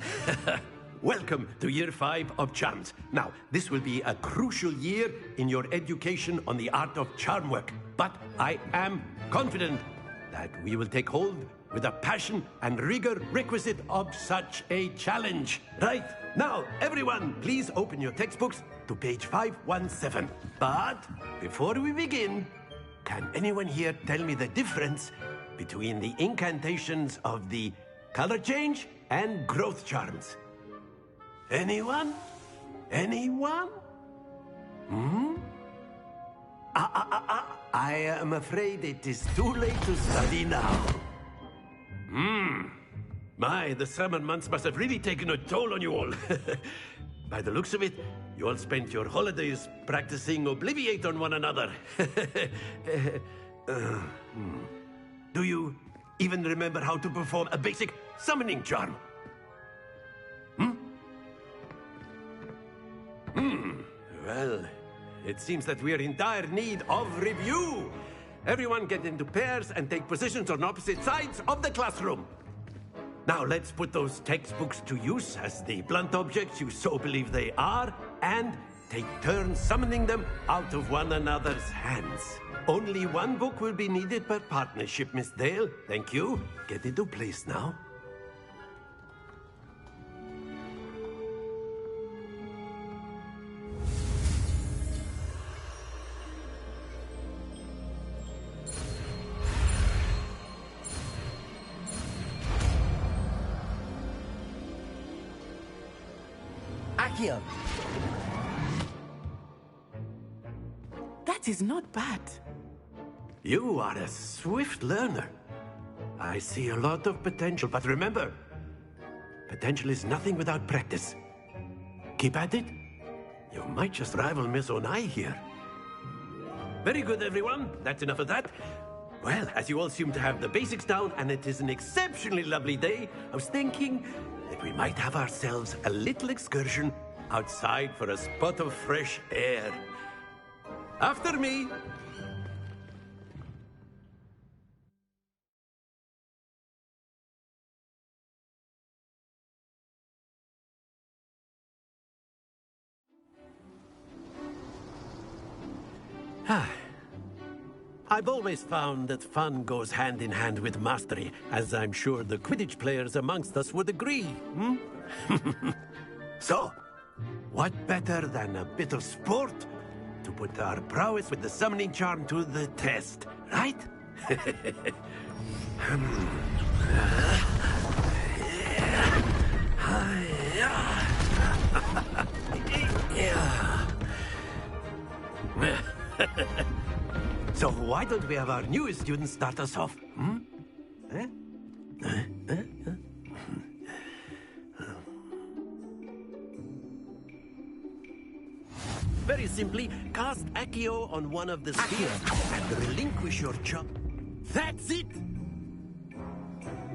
Welcome to Year 5 of Charms. Now, this will be a crucial year in your education on the art of charm work. But I am confident that we will take hold with the passion and rigor requisite of such a challenge. Right, now, everyone, please open your textbooks to page 517. But before we begin, can anyone here tell me the difference between the incantations of the color change and growth charms? Anyone? Anyone? I am afraid it is too late to study now. My, the summer months must have really taken a toll on you all. By the looks of it, you all spent your holidays practicing Obliviate on one another. Do you even remember how to perform a basic summoning charm? Well, it seems that we are in dire need of review. Everyone get into pairs and take positions on opposite sides of the classroom. Now let's put those textbooks to use as the blunt objects you so believe they are, and take turns summoning them out of one another's hands. Only one book will be needed per partnership, Miss Dale. Thank you. Get into place now. Accio! That is not bad. You are a swift learner. I see a lot of potential, but remember, potential is nothing without practice. Keep at it. You might just rival Miss Onai here. Very good, everyone. That's enough of that. Well, as you all seem to have the basics down, and it is an exceptionally lovely day, I was thinking that we might have ourselves a little excursion outside for a spot of fresh air. After me. I've always found that fun goes hand in hand with mastery, as I'm sure the Quidditch players amongst us would agree. So, what better than a bit of sport to put our prowess with the summoning charm to the test, right? So why don't we have our newest student start us off? Very simply, cast Accio on one of the spheres and relinquish your chop. That's it!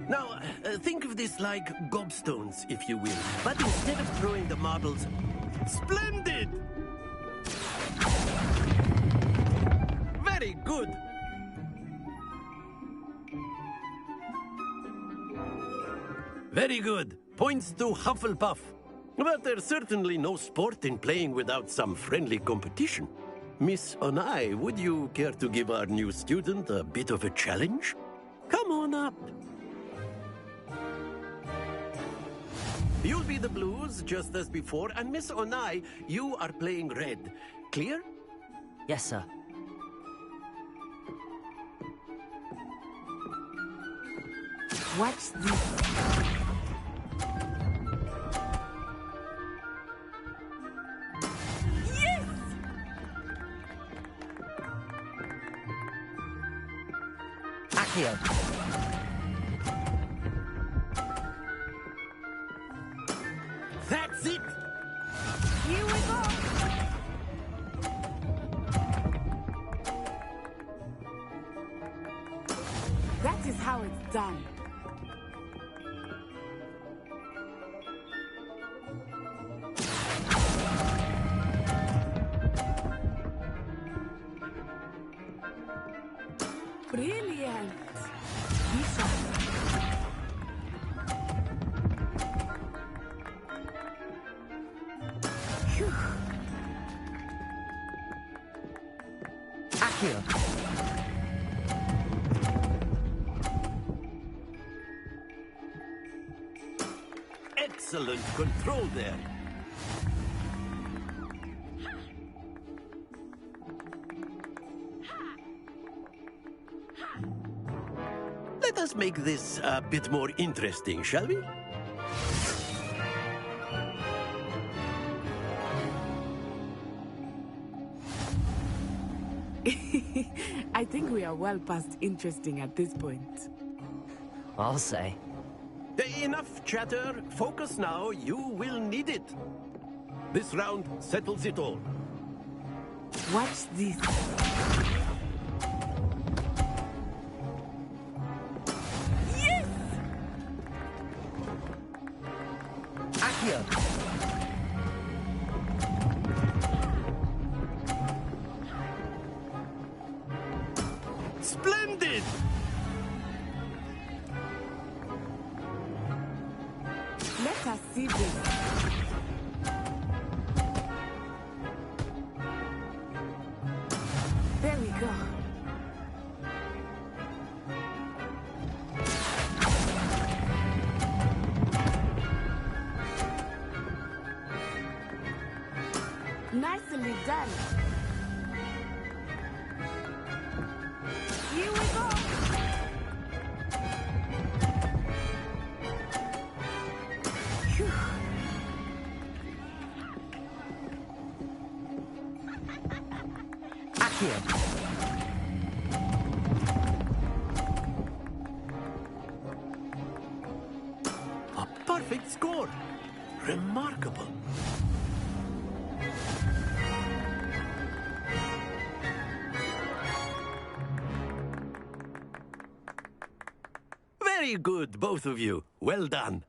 Now, think of this like gobstones, if you will. But instead of throwing the marbles... Splendid! Very good! Very good. Points to Hufflepuff. But there's certainly no sport in playing without some friendly competition. Miss Onai, would you care to give our new student a bit of a challenge? Come on up. You'll be the blues, just as before, and Miss Onai, you are playing red. Clear? Yes, sir. Watch this. Accio! That's it! Here we go! That is how it's done. Brilliant! Accio! Excellent control there. Let us make this a bit more interesting, shall we? I think we are well past interesting at this point. I'll say. Enough chatter. Focus now. You will need it. This round settles it all. Watch this. Yes! Accio! Splendid! Let us see this. There we go. Nicely done. Here we go. Phew. Here. A perfect score! Remarkable. Very good, both of you. Well done.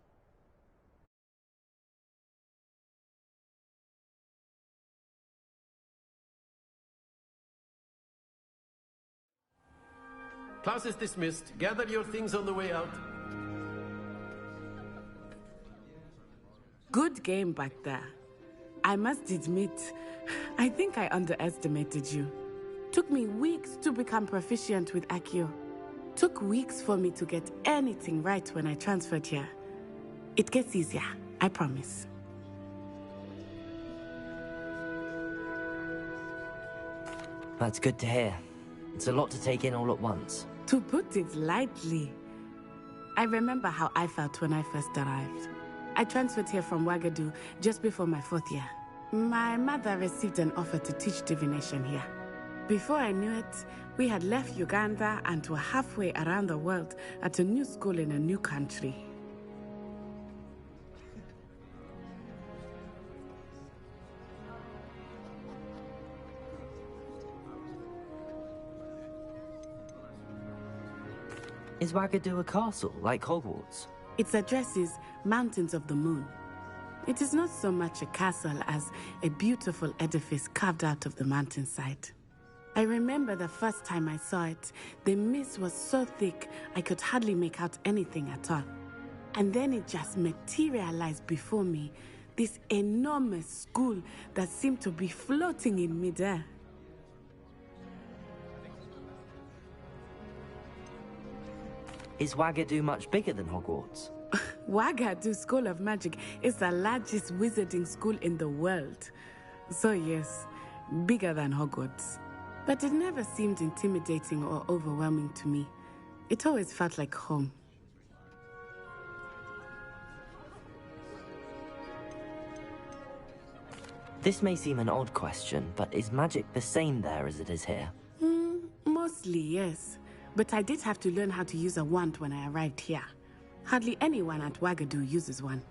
Class is dismissed. Gather your things on the way out. Good game back there. I must admit, I think I underestimated you. Took me weeks to become proficient with Accio. Took weeks for me to get anything right when I transferred here. It gets easier, I promise. That's good to hear. It's a lot to take in all at once. To put it lightly, I remember how I felt when I first arrived. I transferred here from Ouagadougou just before my 4th year. My mother received an offer to teach divination here. Before I knew it, we had left Uganda and were halfway around the world at a new school in a new country. Is Ouagadougou a castle, like Hogwarts? Its address is Mountains of the Moon. It is not so much a castle as a beautiful edifice carved out of the mountainside. I remember the first time I saw it, the mist was so thick I could hardly make out anything at all. And then it just materialized before me, this enormous school that seemed to be floating in midair. Is Ouagadougou much bigger than Hogwarts? Ouagadougou School of Magic is the largest wizarding school in the world. So yes, bigger than Hogwarts. But it never seemed intimidating or overwhelming to me. It always felt like home. This may seem an odd question, but is magic the same there as it is here? Mostly, yes. But I did have to learn how to use a wand when I arrived here. Hardly anyone at Ouagadougou uses one.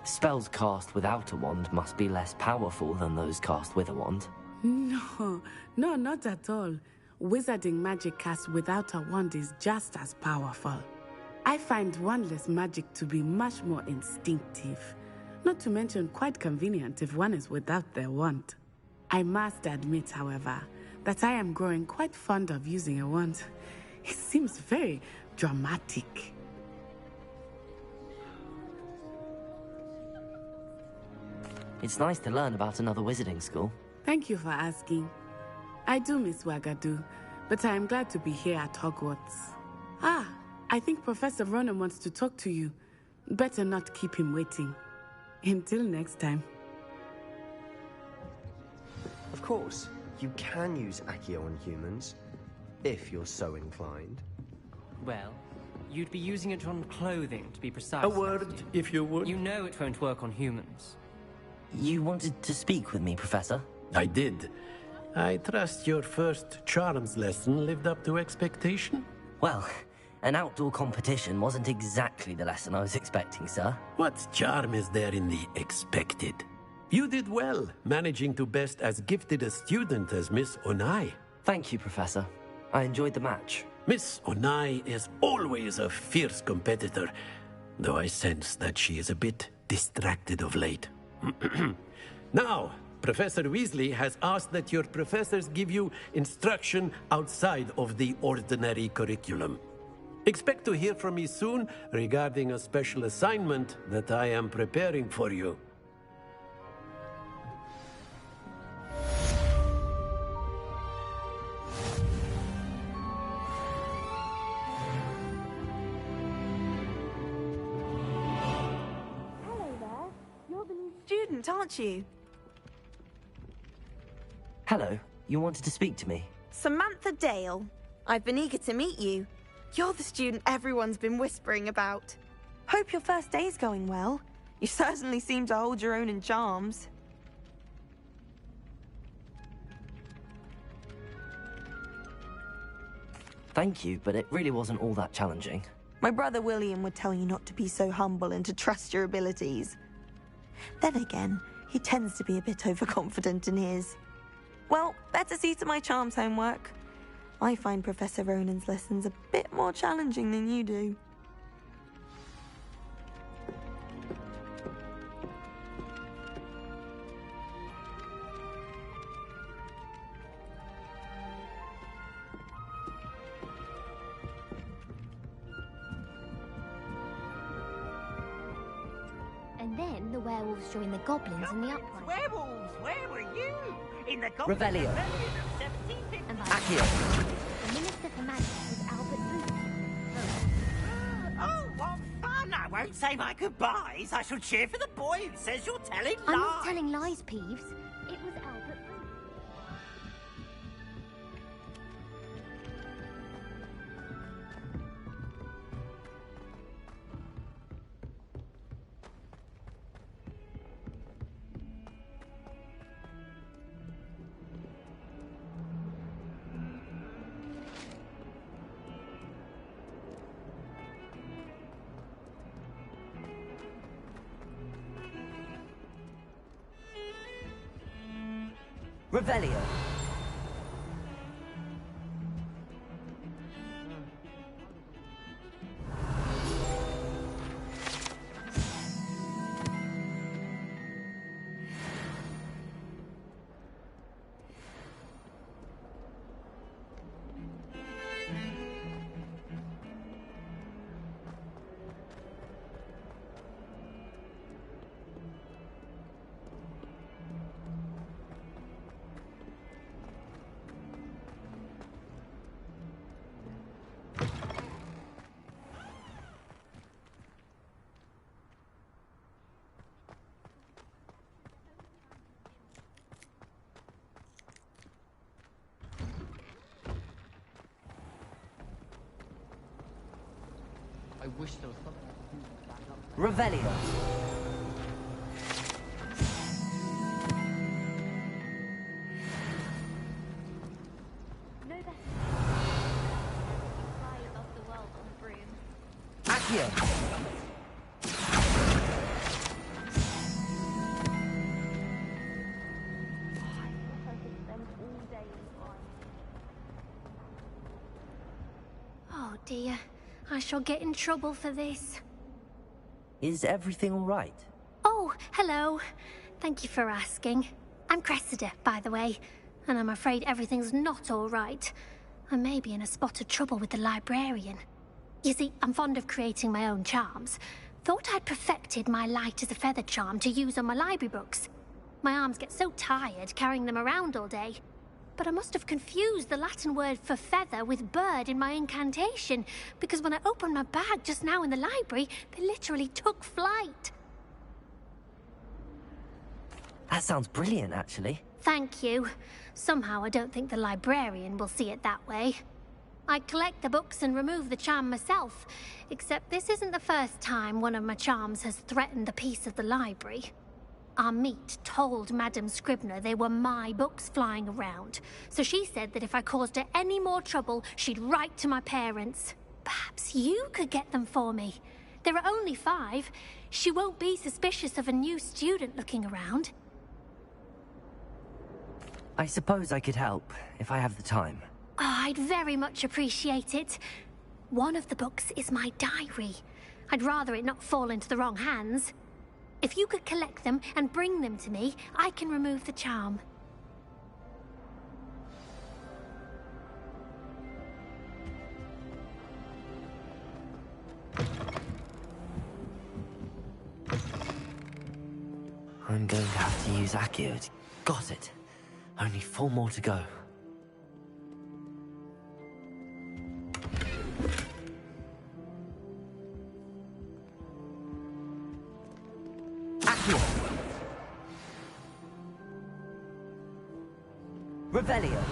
Spells cast without a wand must be less powerful than those cast with a wand. No, not at all. Wizarding magic cast without a wand is just as powerful. I find wandless magic to be much more instinctive. Not to mention quite convenient if one is without their wand. I must admit, however, that I am growing quite fond of using a wand. It seems very dramatic. It's nice to learn about another wizarding school. Thank you for asking. I do miss Ouagadougou, but I am glad to be here at Hogwarts. I think Professor Ronan wants to talk to you. Better not keep him waiting. Until next time. Of course, you can use Accio on humans, if you're so inclined. Well, you'd be using it on clothing, to be precise. A word, if you would. You know it won't work on humans. You wanted to speak with me, Professor? I did. I trust your first charms lesson lived up to expectation? Well, an outdoor competition wasn't exactly the lesson I was expecting, sir. What charm is there in the expected? You did well, managing to best as gifted a student as Miss Onai. Thank you, Professor. I enjoyed the match. Miss Onai is always a fierce competitor, though I sense that she is a bit distracted of late. Now, Professor Weasley has asked that your professors give you instruction outside of the ordinary curriculum. Expect to hear from me soon regarding a special assignment that I am preparing for you. Hello there. You're the new student, aren't you? Hello. You wanted to speak to me? Samantha Dale. I've been eager to meet you. You're the student everyone's been whispering about. Hope your first day's going well. You certainly seem to hold your own in charms. Thank you, but it really wasn't all that challenging. My brother William would tell you not to be so humble and to trust your abilities. Then again, he tends to be a bit overconfident in his. Well, better see to my charms homework. I find Professor Ronan's lessons a bit more challenging than you do. And then the werewolves joined the goblins in the uprising. Werewolves, where were you? In the Goblin Revelio. Rebellion of 1750. And by Accio. the Minister for Magic was Albert Booth. Oh, what fun! I won't say my goodbyes. I shall cheer for the boy who says you're telling lies. I'm not telling lies, Peeves. It was Albert Booth. Revelio. I wish there was something I could do to back up. Revelio. No better. Fly above the world on a broom. Accio. Oh dear, I shall get in trouble for this. Is everything all right? Oh, hello. Thank you for asking. I'm Cressida, by the way, and I'm afraid everything's not all right. I may be in a spot of trouble with the librarian. You see, I'm fond of creating my own charms. Thought I'd perfected my light as a feather charm to use on my library books. My arms get so tired carrying them around all day. But I must have confused the Latin word for feather with bird in my incantation, because when I opened my bag just now in the library, they literally took flight. That sounds brilliant, actually. Thank you. Somehow I don't think the librarian will see it that way. I collect the books and remove the charm myself, except this isn't the first time one of my charms has threatened the peace of the library. Our meet told Madame Scribner they were my books flying around, so she said that if I caused her any more trouble, she'd write to my parents. Perhaps you could get them for me. There are only 5. She won't be suspicious of a new student looking around. I suppose I could help, if I have the time. Oh, I'd very much appreciate it. One of the books is my diary. I'd rather it not fall into the wrong hands. If you could collect them and bring them to me, I can remove the charm. I'm going to have to use Accio. Got it. Only 4 more to go. Accio. Revelio.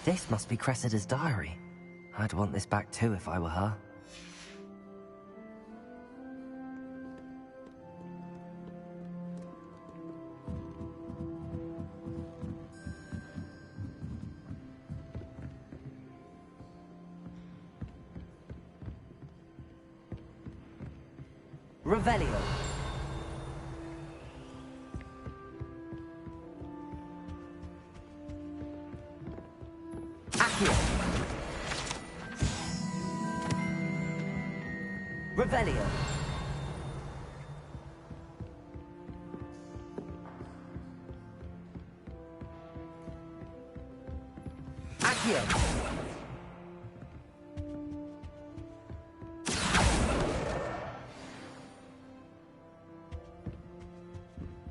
This must be Cressida's diary. I'd want this back too if I were her. Revelio. Accio. Revelio. Accio.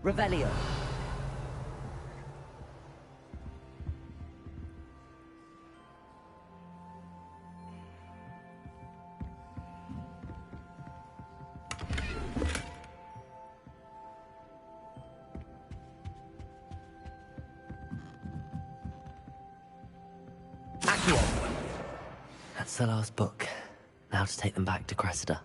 Revelio. Accio. That's the last book. Now to take them back to Cressida.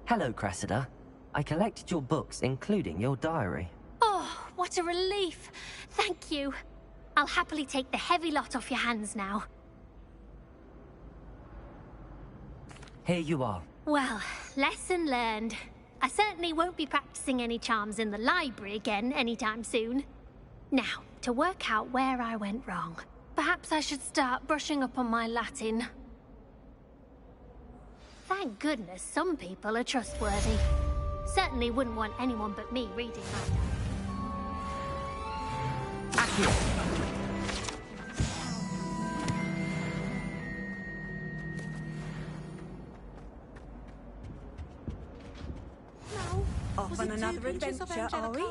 Hello, Cressida. I collected your books, including your diary. Oh, what a relief. Thank you. I'll happily take the heavy lot off your hands now. Here you are. Well, lesson learned. I certainly won't be practicing any charms in the library again anytime soon. Now, to work out where I went wrong. Perhaps I should start brushing up on my Latin. Thank goodness some people are trustworthy. Certainly wouldn't want anyone but me reading my diary. Accio. Off on another adventure, are we?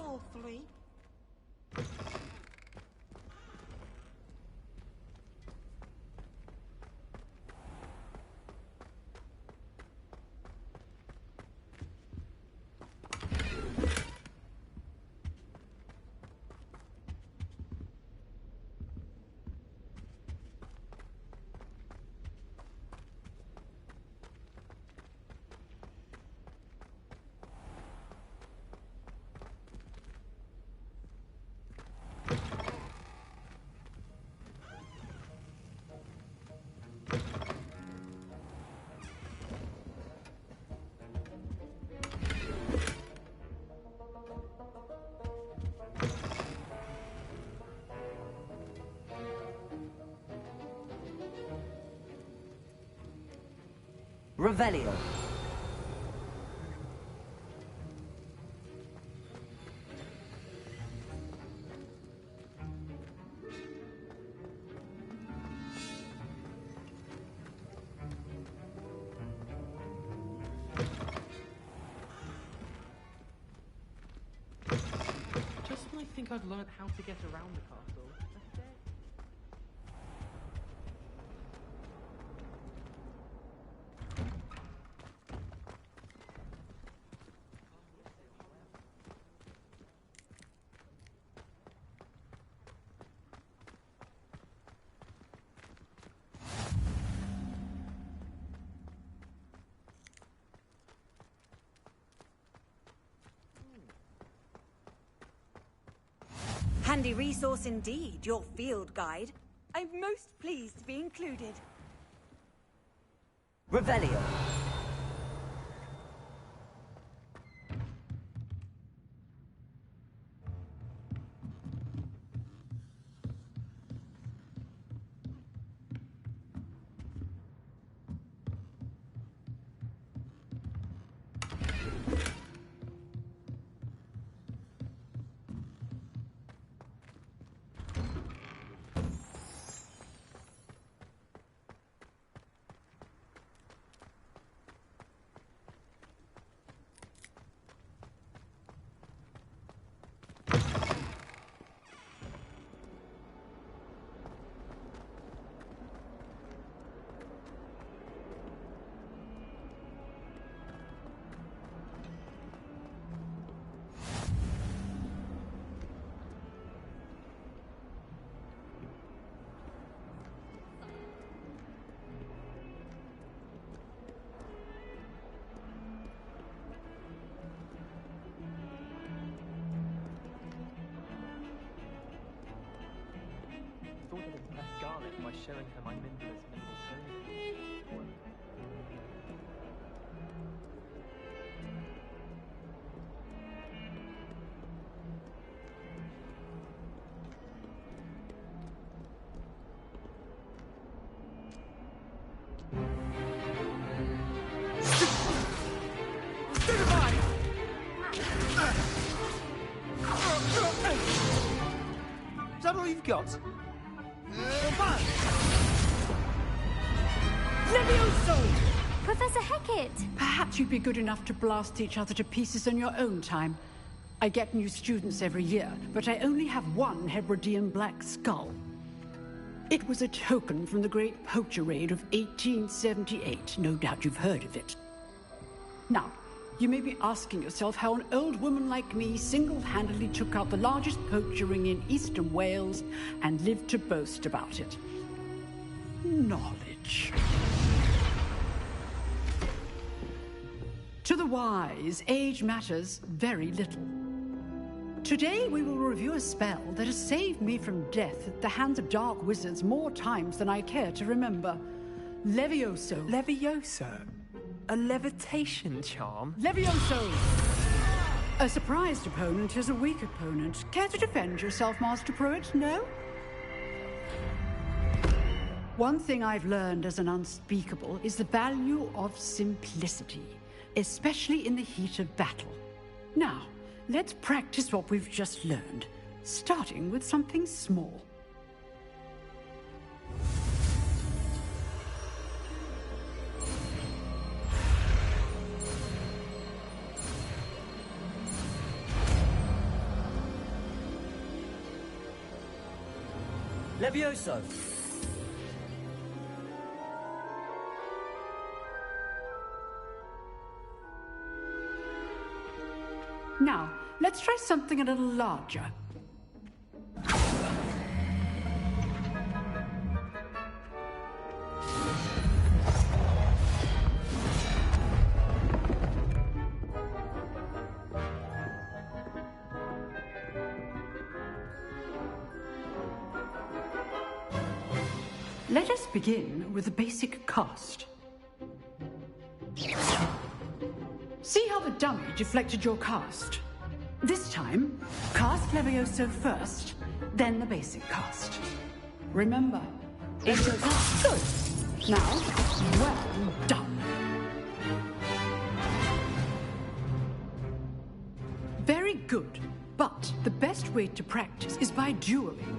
Revelio. Just when I think I've learned how to get around the castle, that's dead. Handy resource indeed, your field guide. I'm most pleased to be included. Revelio. showing her my mindless mental sewing. Is that all you've got? Levioso! Professor Hecat! Perhaps you'd be good enough to blast each other to pieces on your own time. I get new students every year, but I only have one Hebridean black skull. It was a token from the Great Poacher Raid of 1878. No doubt you've heard of it. Now, you may be asking yourself how an old woman like me single-handedly took out the largest poacher ring in eastern Wales and lived to boast about it. Knowledge. To the wise, age matters very little. Today we will review a spell that has saved me from death at the hands of dark wizards more times than I care to remember. Levioso. Levioso? A levitation charm? Levioso! A surprised opponent is a weak opponent. Care to defend yourself, Master Pruitt? No? One thing I've learned as an unspeakable is the value of simplicity, especially in the heat of battle. Now, let's practice what we've just learned, starting with something small. Levioso! Now, let's try something a little larger. Let us begin with the basic cast. See how the dummy deflected your cast? This time, cast Levioso first, then the basic cast. Remember, it's a good. Now, well done. Very good, but the best way to practice is by dueling.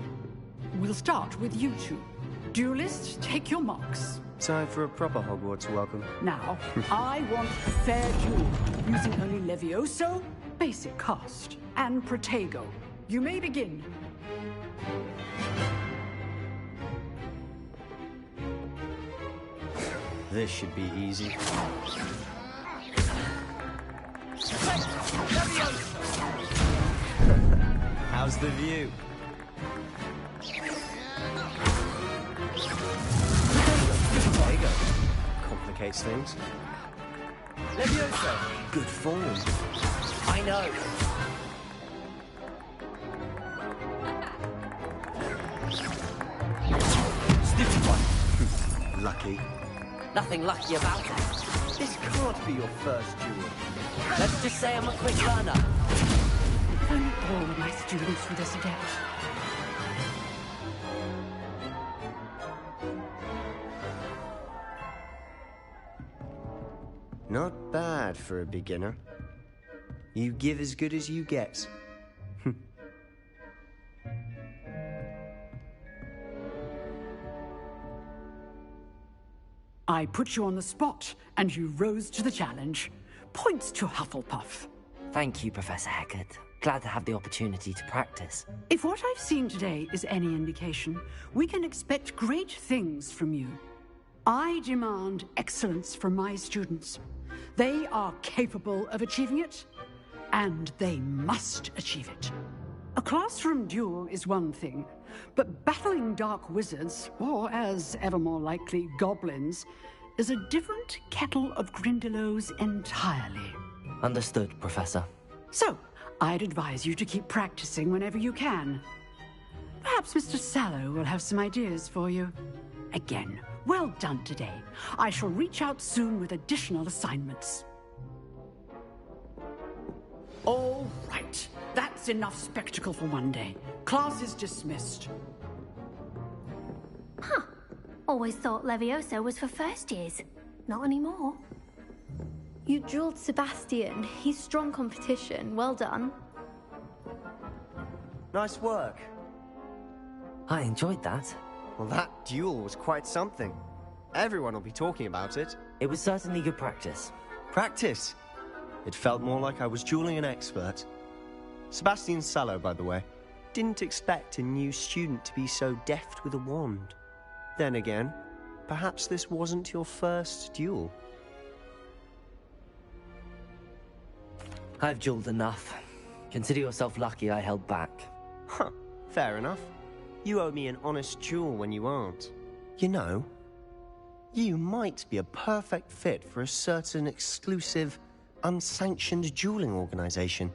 We'll start with you two. Duelists, take your marks. Time for a proper Hogwarts welcome. Now, I want a fair duel, using only Levioso, basic cast, and Protego. You may begin. This should be easy. How's the view? Complicates things. Levioso! Good form. I know. Stupid one. Lucky. Nothing lucky about it. This can't be your first duel. Let's just say I'm a quick learner. If only all of my students were this adept. Not bad for a beginner. You give as good as you get. I put you on the spot, and you rose to the challenge. Points to Hufflepuff. Thank you, Professor Hecat. Glad to have the opportunity to practice. If what I've seen today is any indication, we can expect great things from you. I demand excellence from my students. They are capable of achieving it, and they must achieve it. A classroom duel is one thing, but battling dark wizards, or as ever more likely, goblins, is a different kettle of Grindylows entirely. Understood, Professor. So, I'd advise you to keep practicing whenever you can. Perhaps Mr. Sallow will have some ideas for you. again. Well done today. I shall reach out soon with additional assignments. All right. That's enough spectacle for one day. Class is dismissed. Huh. Always thought Levioso was for first years. Not anymore. You drilled Sebastian. He's strong competition. Well done. Nice work. I enjoyed that. Well, that duel was quite something. Everyone will be talking about it. It was certainly good practice. Practice? It felt more like I was dueling an expert. Sebastian Sallow, by the way. Didn't expect a new student to be so deft with a wand. Then again, perhaps this wasn't your first duel. I've dueled enough. Consider yourself lucky I held back. Huh, fair enough. You owe me an honest duel when you aren't. You know, you might be a perfect fit for a certain exclusive, unsanctioned dueling organization.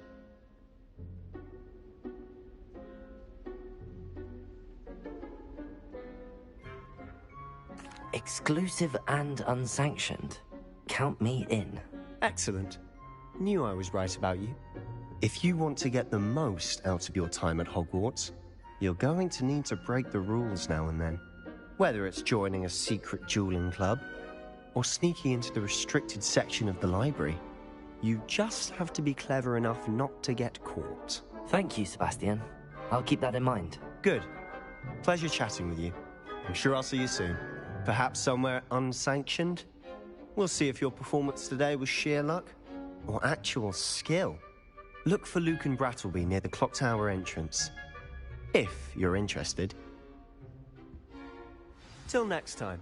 Exclusive and unsanctioned. Count me in. Excellent. Knew I was right about you. If you want to get the most out of your time at Hogwarts, you're going to need to break the rules now and then. Whether it's joining a secret dueling club, or sneaking into the restricted section of the library, you just have to be clever enough not to get caught. Thank you, Sebastian. I'll keep that in mind. Good. Pleasure chatting with you. I'm sure I'll see you soon. Perhaps somewhere unsanctioned? We'll see if your performance today was sheer luck, or actual skill. Look for Lucan Brattleby near the Clock Tower entrance. If you're interested. Till next time.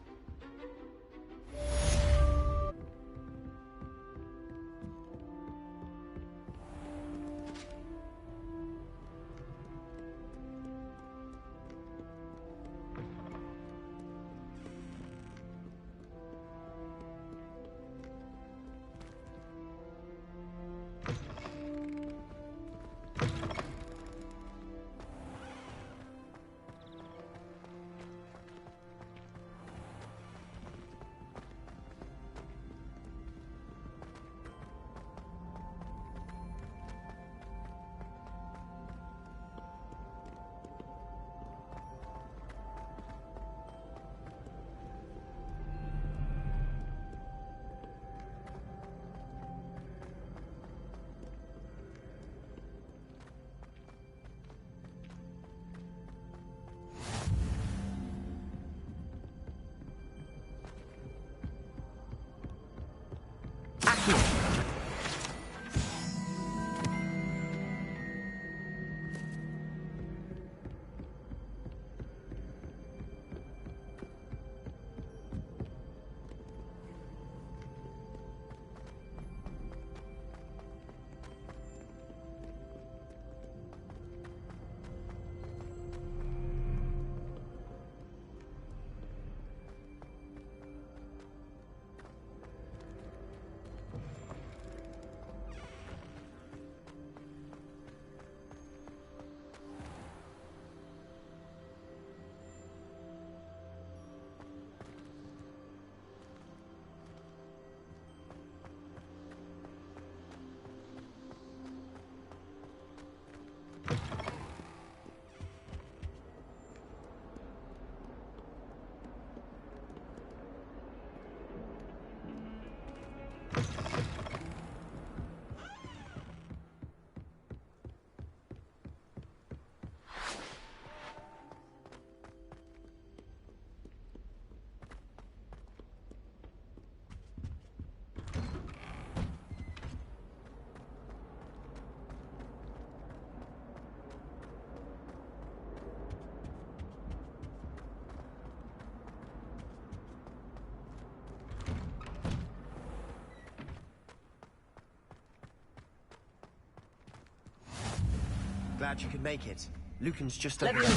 Glad you could make it. Lucan's just over there.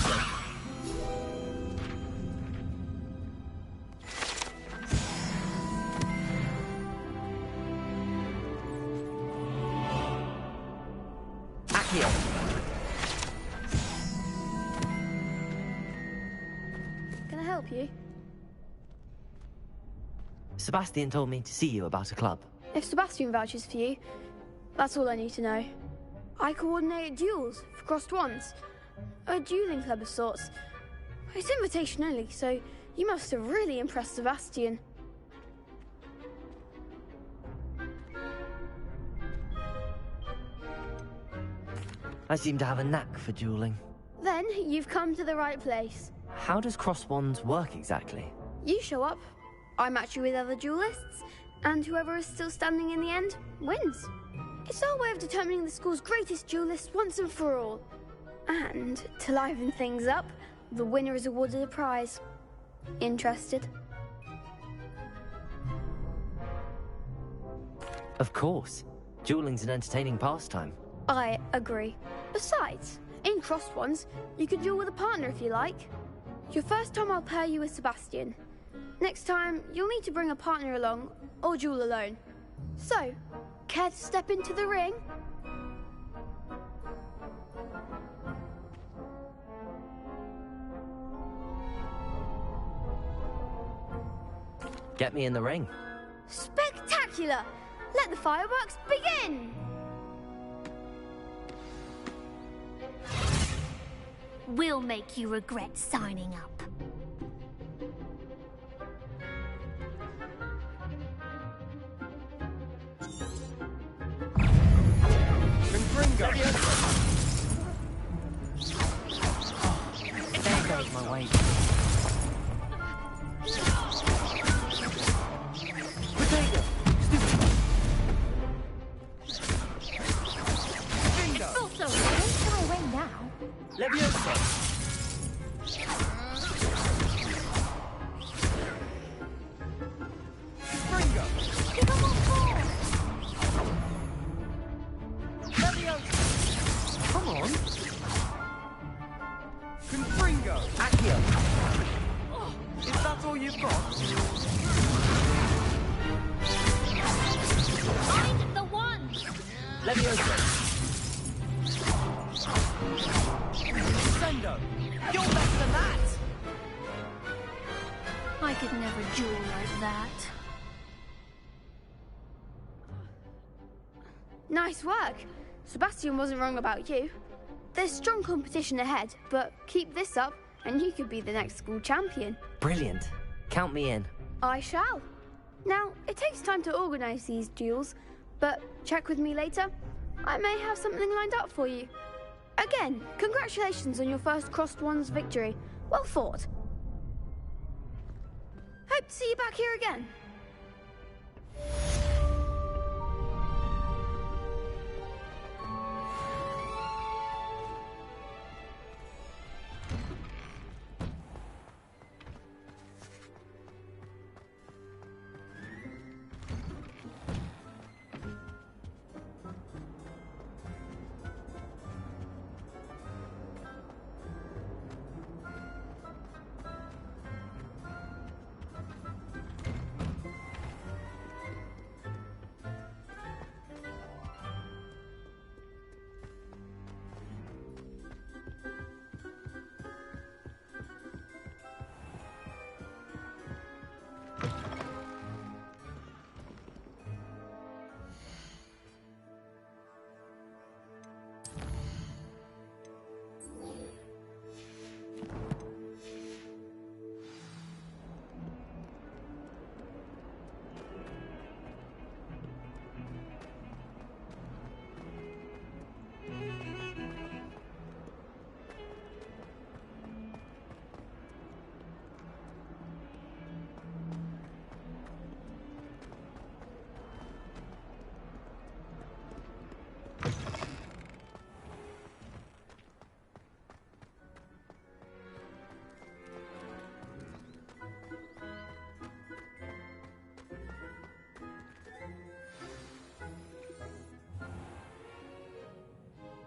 Accio. Can I help you? Sebastian told me to see you about a club. If Sebastian vouches for you, that's all I need to know. I coordinate duels for crossed wands. A dueling club of sorts. It's invitation only, so you must have really impressed Sebastian. I seem to have a knack for dueling. Then you've come to the right place. How does cross wands work exactly? You show up, I match you with other duelists, and whoever is still standing in the end wins. It's our way of determining the school's greatest duelist once and for all. And to liven things up, the winner is awarded a prize. Interested? Of course. Dueling's an entertaining pastime. I agree. Besides, in crossed ones, you can duel with a partner if you like. Your first time I'll pair you with Sebastian. Next time, you'll need to bring a partner along, or duel alone. So, care to step into the ring? Get me in the ring. Spectacular! Let the fireworks begin! We'll make you regret signing up. There goes my weight. Potato! It's also don't try away now. Leviosa! Springo! Give him a ball! Leviosa! Come on! Confringo! Accio! Is that all you've got? Find the one! Leviosa! Sendo! You're less than that! I could never duel like that. Nice work. Sebastian wasn't wrong about you. There's strong competition ahead, but keep this up and you could be the next school champion. Brilliant. Count me in. I shall. Now, it takes time to organise these duels, but check with me later. I may have something lined up for you. Again, congratulations on your first crossed wands victory. Well fought. Hope to see you back here again.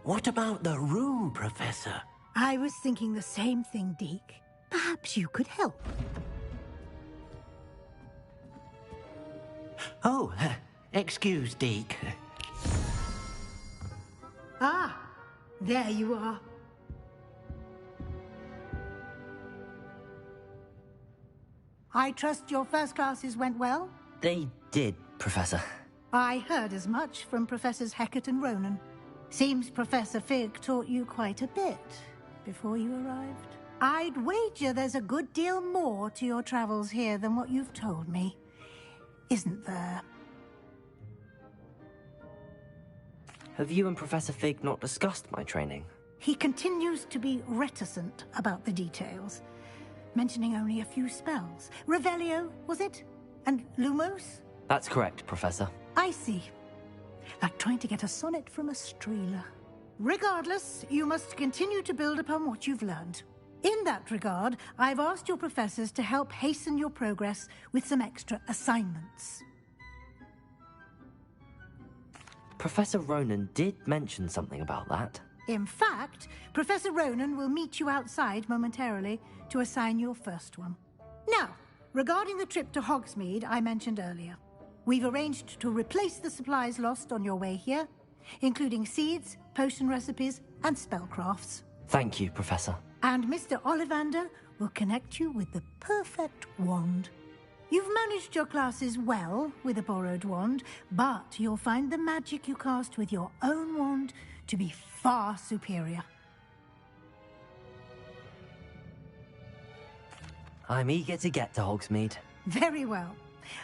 What about the room, Professor? I was thinking the same thing, Deke. Perhaps you could help. Oh, excuse, Deke. Ah, there you are. I trust your first classes went well? They did, Professor. I heard as much from Professors Hecat and Ronan. Seems Professor Fig taught you quite a bit before you arrived. I'd wager there's a good deal more to your travels here than what you've told me. Isn't there? Have you and Professor Fig not discussed my training? He continues to be reticent about the details, mentioning only a few spells. Revelio, was it? And Lumos? That's correct, Professor. I see. Like trying to get a sonnet from a streeler. Regardless, you must continue to build upon what you've learned. In that regard, I've asked your professors to help hasten your progress with some extra assignments. Professor Ronan did mention something about that. In fact, Professor Ronan will meet you outside momentarily to assign your first one. Now, regarding the trip to Hogsmeade I mentioned earlier, we've arranged to replace the supplies lost on your way here, including seeds, potion recipes, and spellcrafts. Thank you, Professor. And Mr. Ollivander will connect you with the perfect wand. You've managed your classes well with a borrowed wand, but you'll find the magic you cast with your own wand to be far superior. I'm eager to get to Hogsmeade. Very well.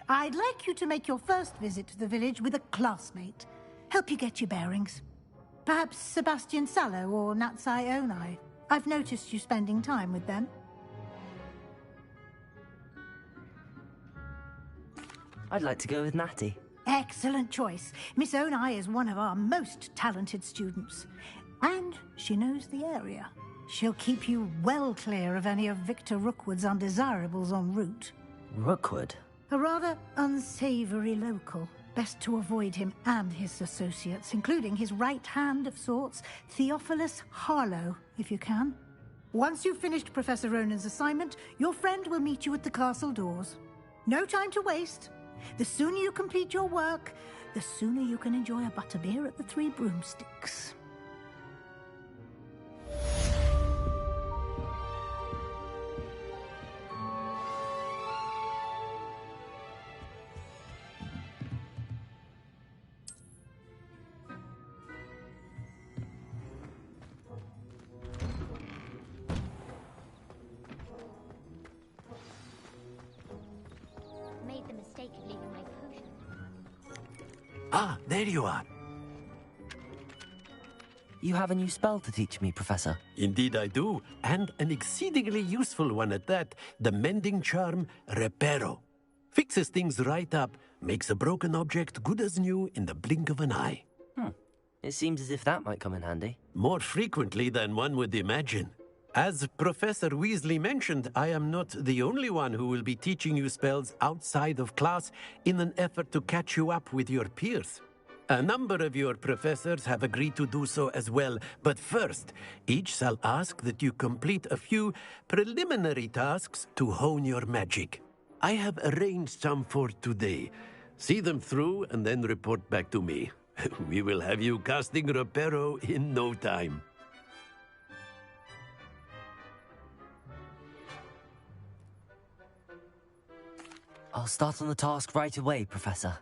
I'd like you to make your first visit to the village with a classmate. Help you get your bearings. Perhaps Sebastian Sallow or Natsai Onai. I've noticed you spending time with them. I'd like to go with Natty. Excellent choice. Miss Onai is one of our most talented students. And she knows the area. She'll keep you well clear of any of Victor Rookwood's undesirables en route. Rookwood? A rather unsavory local. Best to avoid him and his associates, including his right hand of sorts, Theophilus Harlow, if you can. Once you've finished Professor Ronan's assignment, your friend will meet you at the castle doors. No time to waste. The sooner you complete your work, the sooner you can enjoy a butterbeer at the Three Broomsticks. Made the mistake of leaving my potion. Ah, there you are. You have a new spell to teach me, Professor. Indeed I do, and an exceedingly useful one at that. The mending charm, Reparo. Fixes things right up, makes a broken object good as new in the blink of an eye. It seems as if that might come in handy. More frequently than one would imagine. As Professor Weasley mentioned, I am not the only one who will be teaching you spells outside of class in an effort to catch you up with your peers. A number of your professors have agreed to do so as well, but first, each shall ask that you complete a few preliminary tasks to hone your magic. I have arranged some for today. See them through and then report back to me. We will have you casting Reparo in no time. I'll start on the task right away, Professor.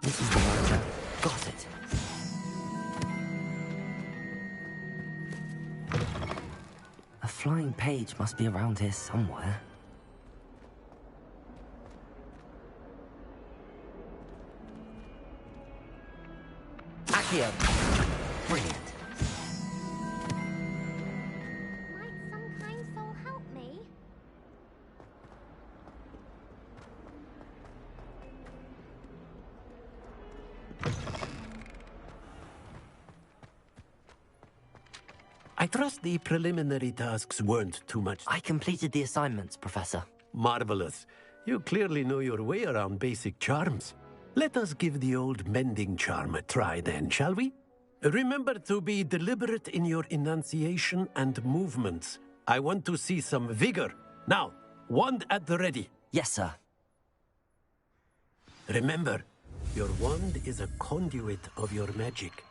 This is the writer. Got it. A flying page must be around here somewhere. Accio. Brilliant. Might some kind soul help me? I trust the preliminary tasks weren't too much. I completed the assignments, Professor. Marvelous. You clearly know your way around basic charms. Let us give the old mending charm a try then, shall we? Remember to be deliberate in your enunciation and movements. I want to see some vigor. Now, wand at the ready. Yes, sir. Remember, Your wand is a conduit of your magic.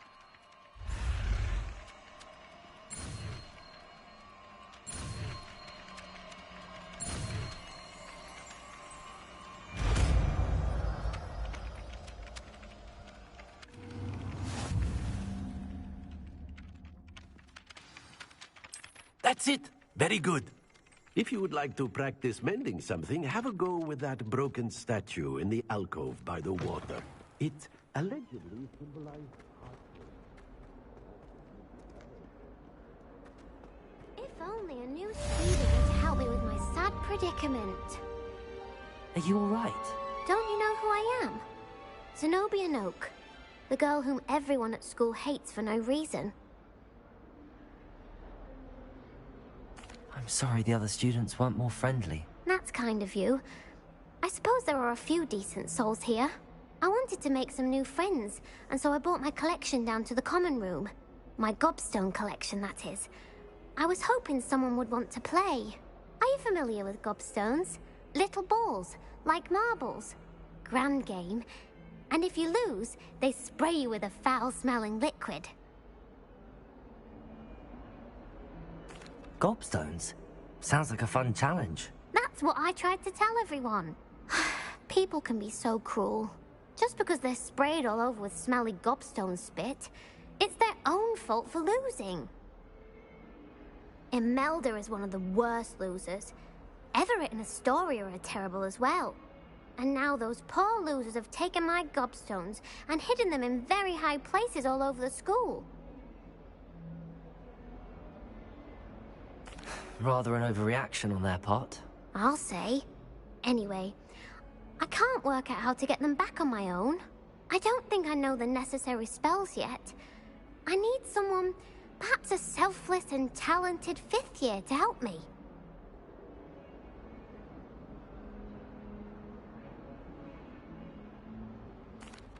That's it! Very good. If you would like to practice mending something, have a go with that broken statue in the alcove by the water. It allegedly symbolized... If only a new student to help me with my sad predicament. Are you alright? Don't you know who I am? Zenobia Noak, the girl whom everyone at school hates for no reason. I'm sorry the other students weren't more friendly. That's kind of you. I suppose there are a few decent souls here. I wanted to make some new friends, and so I brought my collection down to the common room. My gobstone collection, that is. I was hoping someone would want to play. Are you familiar with gobstones? Little balls, like marbles. Grand game. And if you lose, they spray you with a foul-smelling liquid. Gobstones? Sounds like a fun challenge. That's what I tried to tell everyone. People can be so cruel. Just because they're sprayed all over with smelly gobstone spit, it's their own fault for losing. Imelda is one of the worst losers. Everett and Astoria are terrible as well. And now those poor losers have taken my gobstones and hidden them in very high places all over the school. Rather an overreaction on their part. I'll say. Anyway, I can't work out how to get them back on my own. I don't think I know the necessary spells yet. I need someone, perhaps a selfless and talented 5th year to help me.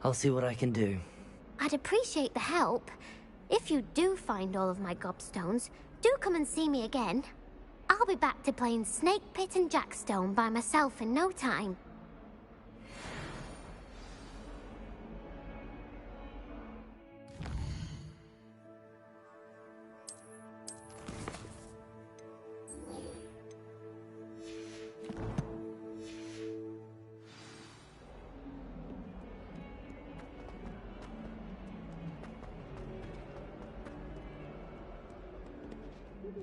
I'll see what I can do. I'd appreciate the help. If you do find all of my gobstones, do come and see me again. I'll be back to playing Snake Pit and Jackstone by myself in no time.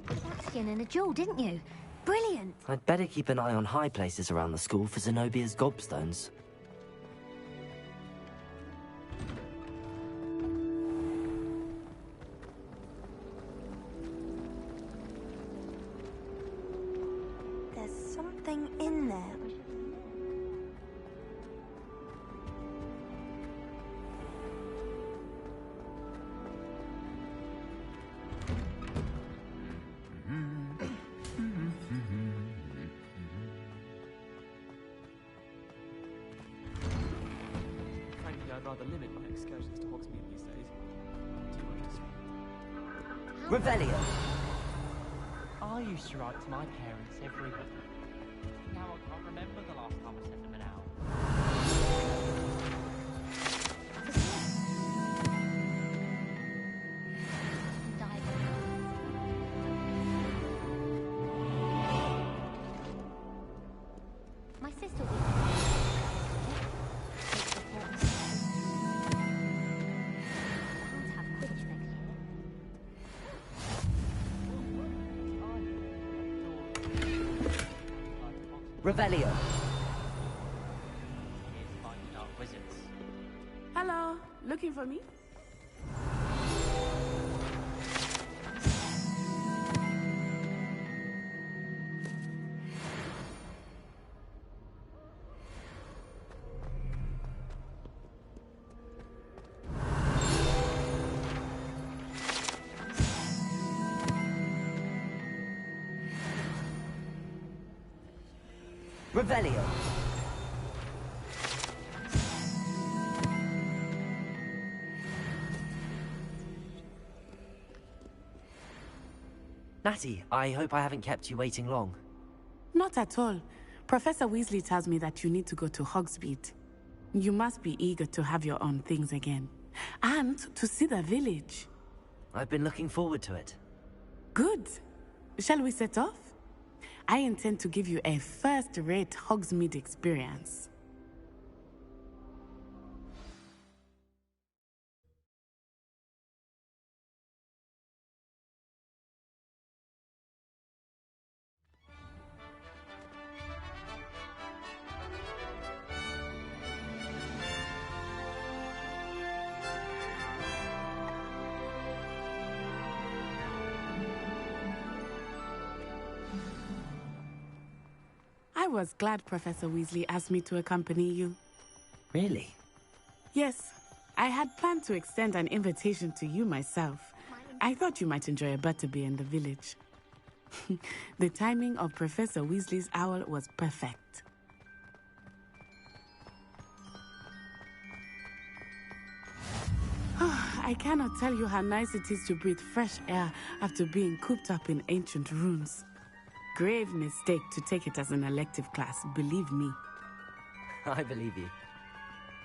Sebastian and a jewel, didn't you? Brilliant. I'd better keep an eye on high places around the school for Zenobia's gobstones. There's something in there. Frankly, I'd rather limit my excursions to Hogsmeade these days. Too much to swim. Revelio! I used to write to my parents every week. Now I can't remember the last time I sent them an hour. My sister will Revelio! Hello, looking for me? Revelio! Natty, I hope I haven't kept you waiting long. Not at all. Professor Weasley tells me that you need to go to Hogsmeade. You must be eager to have your own things again. And to see the village. I've been looking forward to it. Good. Shall we set off? I intend to give you a first-rate Hogsmeade experience. I was glad Professor Weasley asked me to accompany you. Really? Yes. I had planned to extend an invitation to you myself. I thought you might enjoy a butterbeer in the village. The timing of Professor Weasley's owl was perfect. I cannot tell you how nice it is to breathe fresh air after being cooped up in ancient ruins. Grave mistake to take it as an elective class, believe me. I believe you.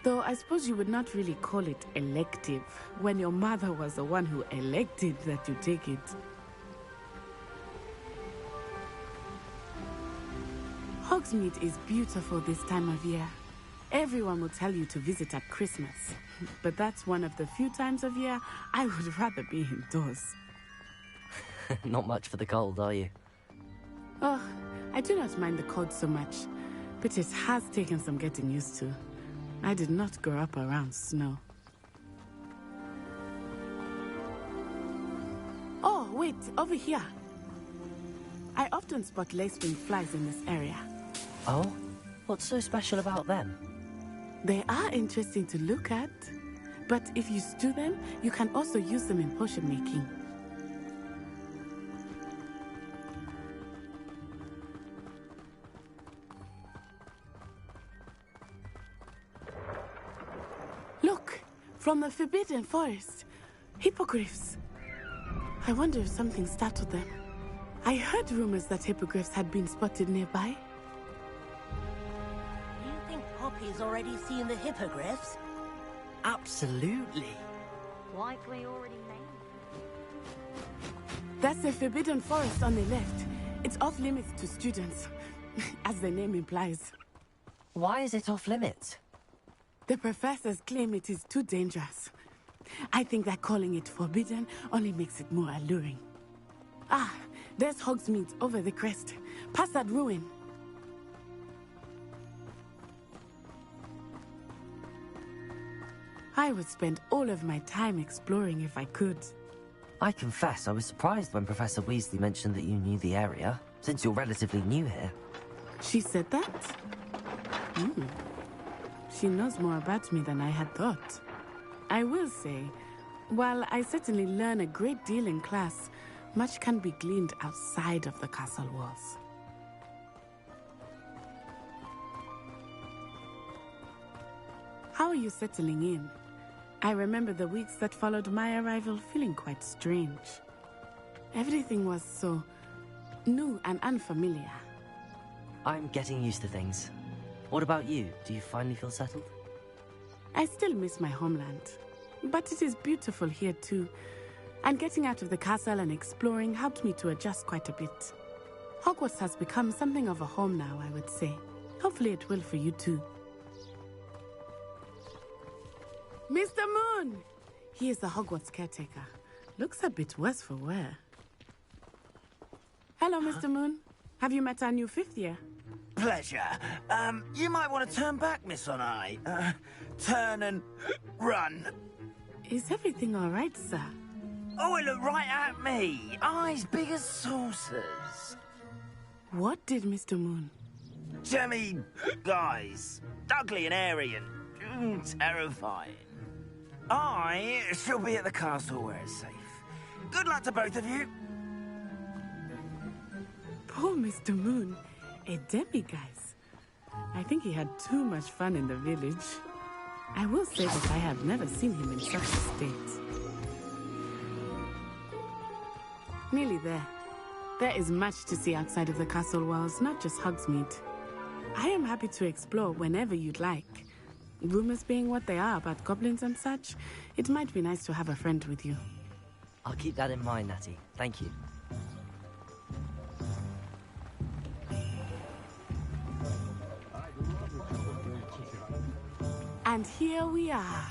Though I suppose you would not really call it elective when your mother was the one who elected that you take it. Hogsmeade is beautiful this time of year. Everyone will tell you to visit at Christmas, but that's one of the few times of year I would rather be indoors. Not much for the cold, are you? Oh, I do not mind the cold so much, but it has taken some getting used to. I did not grow up around snow. Oh, wait, over here. I often spot lacewing flies in this area. Oh? What's so special about them? They are interesting to look at, but if you stew them, you can also use them in potion making. Look, from the Forbidden Forest, hippogriffs. I wonder if something startled them. I heard rumors that hippogriffs had been spotted nearby. Do you think Poppy's already seen the hippogriffs? Absolutely. Likely already made. That's the Forbidden Forest on the left. It's off limits to students, as the name implies. Why is it off limits? The professors claim it is too dangerous. I think that calling it forbidden only makes it more alluring. Ah, there's Hogsmeade over the crest. Past that ruin. I would spend all of my time exploring if I could. I confess I was surprised when Professor Weasley mentioned that you knew the area, since you're relatively new here. She said that? She knows more about me than I had thought. I will say, while I certainly learn a great deal in class, much can be gleaned outside of the castle walls. How are you settling in? I remember the weeks that followed my arrival feeling quite strange. Everything was so new and unfamiliar. I'm getting used to things. What about you? Do you finally feel settled? I still miss my homeland, but it is beautiful here too. And getting out of the castle and exploring helped me to adjust quite a bit. Hogwarts has become something of a home now, I would say. Hopefully it will for you too. Mr. Moon! He is the Hogwarts caretaker. Looks a bit worse for wear. Hello, Mr. Moon. Have you met our new fifth year? Pleasure. You might want to turn back, Miss Onai. Turn and run. Is everything all right, sir? Oh, it looked right at me. Eyes big as saucers. What did Mr. Moon? Jemmy guys. Ugly and airy and terrifying. I shall be at the castle where it's safe. Good luck to both of you. Poor Mr. Moon. A demiguise. I think he had too much fun in the village. I will say that I have never seen him in such a state. Nearly there. There is much to see outside of the castle walls, not just Hogsmeade. I am happy to explore whenever you'd like. Rumors being what they are about goblins and such, it might be nice to have a friend with you. I'll keep that in mind, Natty. Thank you. And here we are.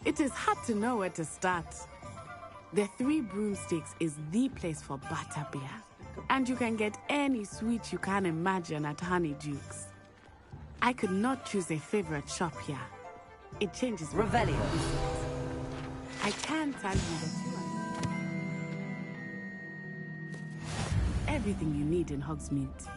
It is hard to know where to start. The Three Broomsticks is the place for butterbeer. And you can get any sweet you can imagine at Honeyduke's. I could not choose a favorite shop here. It changes. Revelio. I can tell you that you are everything you need in Hogsmeade.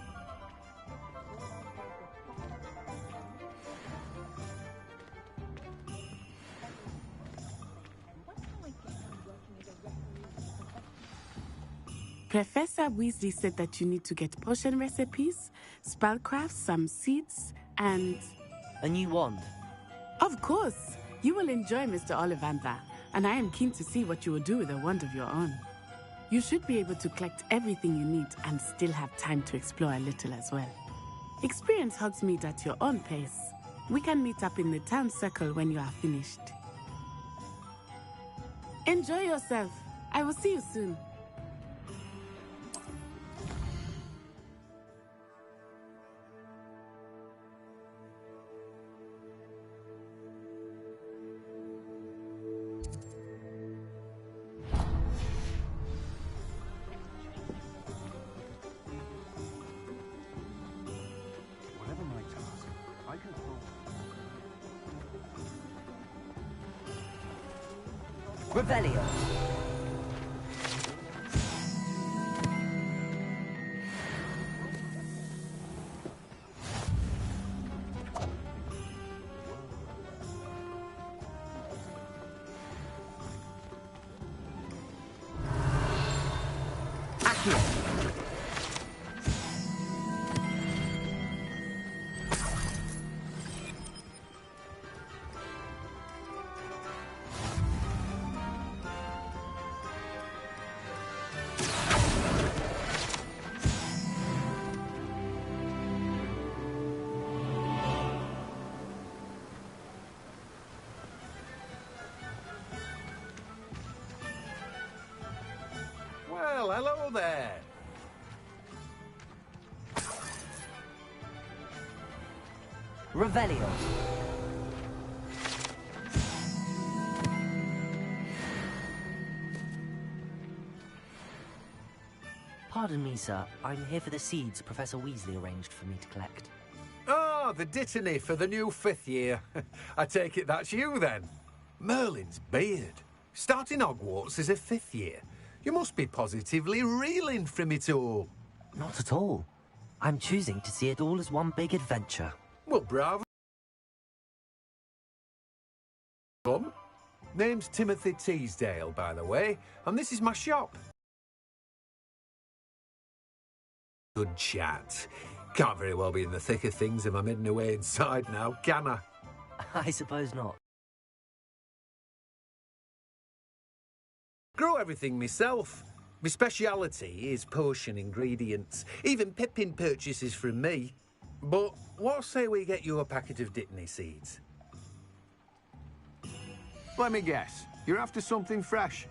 Professor Weasley said that you need to get potion recipes, spellcrafts, some seeds, and... a new wand. Of course! You will enjoy Mr. Ollivander, and I am keen to see what you will do with a wand of your own. You should be able to collect everything you need and still have time to explore a little as well. Experience Hogsmeade at your own pace. We can meet up in the town circle when you are finished. Enjoy yourself. I will see you soon. Revelio. Accio. Well, hello there. Revelio. Pardon me, sir. I'm here for the seeds Professor Weasley arranged for me to collect. Ah, the dittany for the new 5th year. I take it that's you, then. Merlin's beard. Starting Hogwarts as a 5th year. You must be positively reeling from it all. Not at all. I'm choosing to see it all as one big adventure. Well, bravo. Name's Timothy Teasdale, by the way, and this is my shop. Good chat. Can't very well be in the thick of things if I'm heading away inside now, can I? I suppose not. Grow everything myself. My speciality is potion ingredients. Even Pippin purchases from me. But what say we get you a packet of Dittany seeds? Let me guess. You're after something fresh.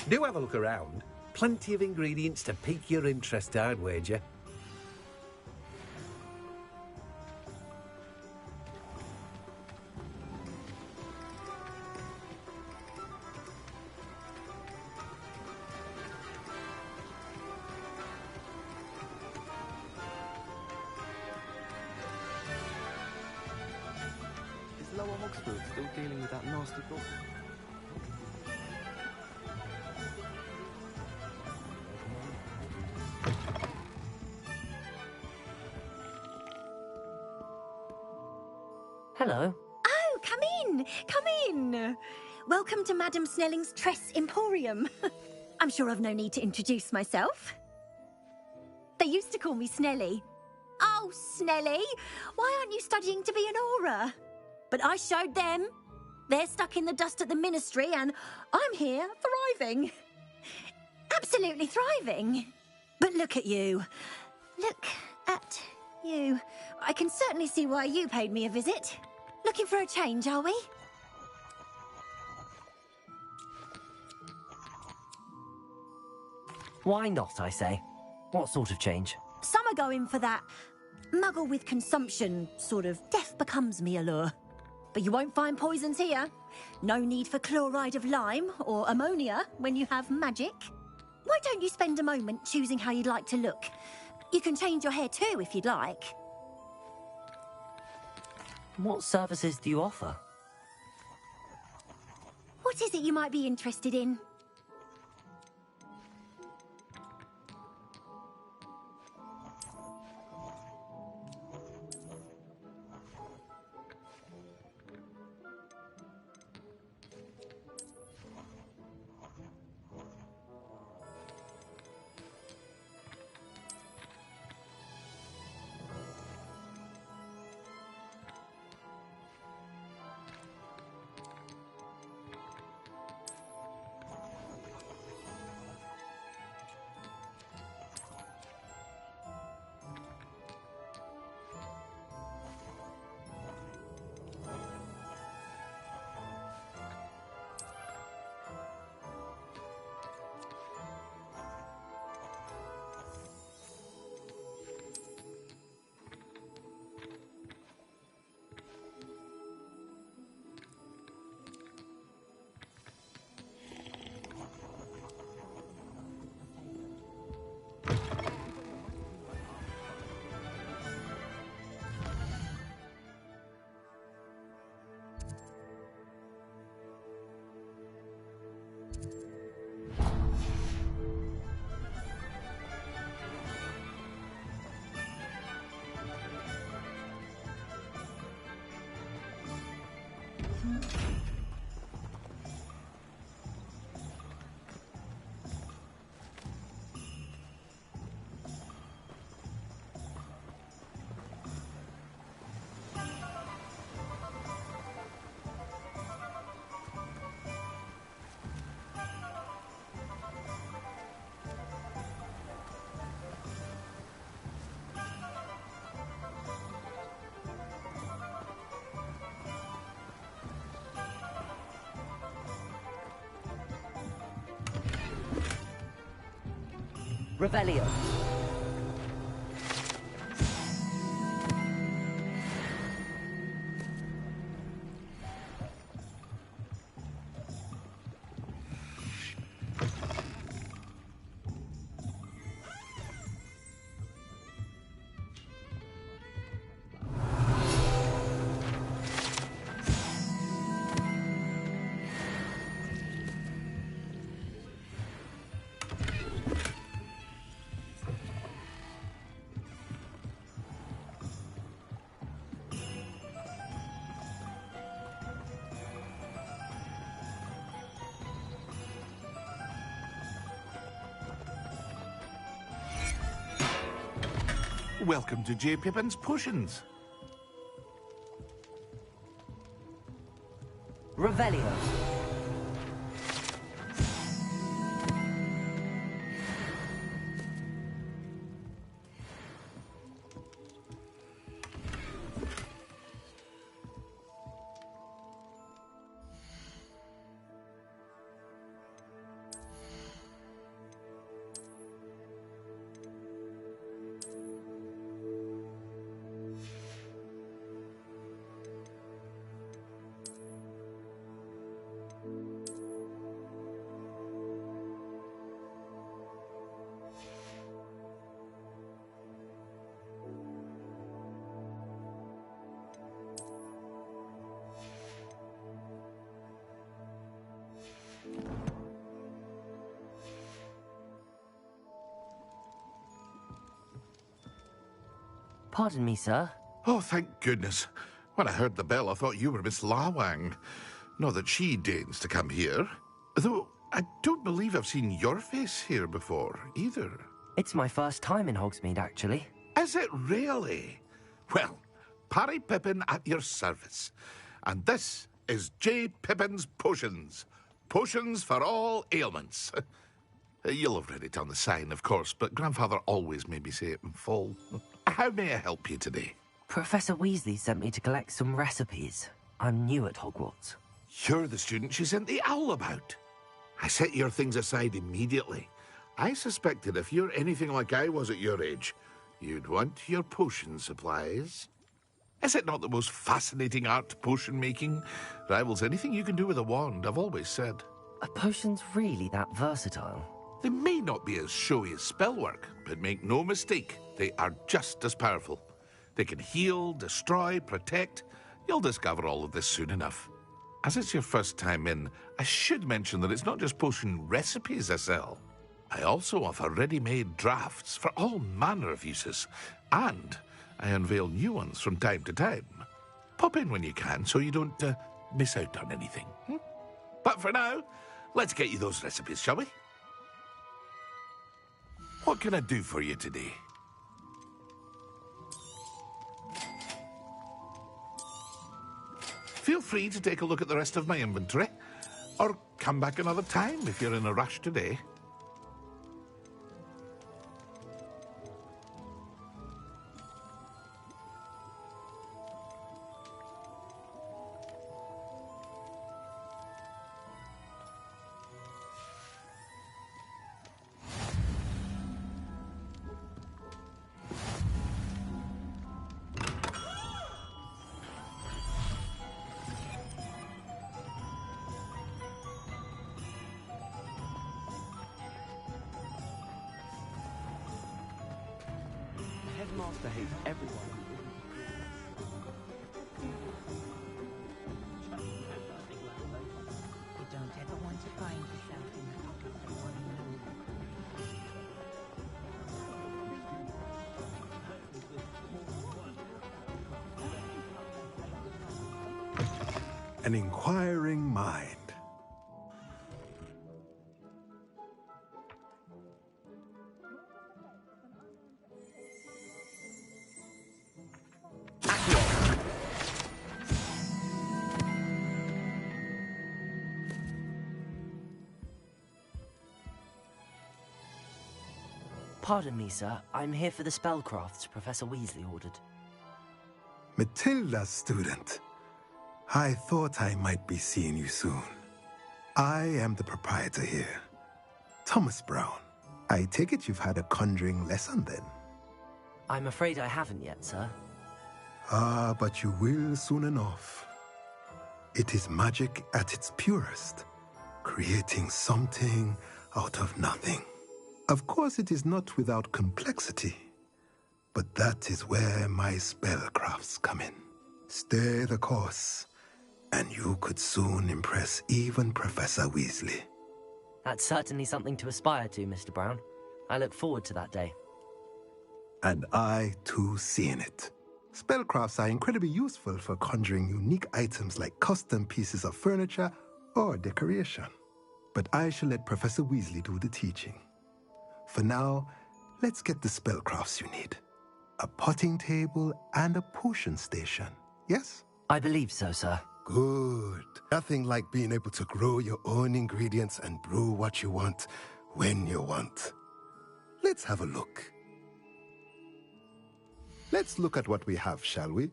Do have a look around. Plenty of ingredients to pique your interest, I'd wager. Is Lower Hogsmeade still dealing with that nasty goblin? Hello. Oh, come in! Come in! Welcome to Madame Snelling's Tress Emporium. I'm sure I've no need to introduce myself. They used to call me Snelly. Oh, Snelly! Why aren't you studying to be an aura? But I showed them. They're stuck in the dust at the Ministry, and I'm here, thriving. Absolutely thriving. But look at you. Look at you. I can certainly see why you paid me a visit. Looking for a change, are we? Why not, I say? What sort of change? Some are going for that muggle with consumption, sort of death becomes me allure. But you won't find poisons here. No need for chloride of lime or ammonia when you have magic. Why don't you spend a moment choosing how you'd like to look? You can change your hair too if you'd like. What services do you offer? What is it you might be interested in? Revelio. Welcome to J. Pippin's Potions. Revelio. Pardon me, sir. Oh, thank goodness. When I heard the bell, I thought you were Miss Lawang. Not that she deigns to come here. Though I don't believe I've seen your face here before, either. It's my first time in Hogsmeade, actually. Is it really? Well, Parry Pippin at your service. And this is J. Pippin's Potions. Potions for all ailments. You'll have read it on the sign, of course, but Grandfather always made me say it in full. How may I help you today? Professor Weasley sent me to collect some recipes. I'm new at Hogwarts. You're the student she sent the owl about. I set your things aside immediately. I suspected if you're anything like I was at your age, you'd want your potion supplies. Is it not the most fascinating art, potion making? Rivals anything you can do with a wand, I've always said. Are potions really that versatile? They may not be as showy as spellwork, but make no mistake, they are just as powerful. They can heal, destroy, protect. You'll discover all of this soon enough. As it's your first time in, I should mention that it's not just potion recipes I sell. I also offer ready-made drafts for all manner of uses, and I unveil new ones from time to time. Pop in when you can so you don't miss out on anything. But for now, let's get you those recipes, shall we? What can I do for you today? Feel free to take a look at the rest of my inventory, or come back another time if you're in a rush today. Headmaster hates everyone. You don't ever want to find yourself in the pocket of one An inquiring mind. Pardon me, sir. I'm here for the spellcrafts Professor Weasley ordered. Matilda's student. I thought I might be seeing you soon. I am the proprietor here, Thomas Brown. I take it you've had a conjuring lesson then? I'm afraid I haven't yet, sir. Ah, but you will soon enough. It is magic at its purest, creating something out of nothing. Of course, it is not without complexity, but that is where my spellcrafts come in. Stay the course, and you could soon impress even Professor Weasley. That's certainly something to aspire to, Mr. Brown. I look forward to that day. And I, too, see in it. Spellcrafts are incredibly useful for conjuring unique items like custom pieces of furniture or decoration. But I shall let Professor Weasley do the teaching. For now, let's get the spellcrafts you need. A potting table and a potion station, yes? I believe so, sir. Good. Nothing like being able to grow your own ingredients and brew what you want when you want. Let's have a look. Let's look at what we have, shall we?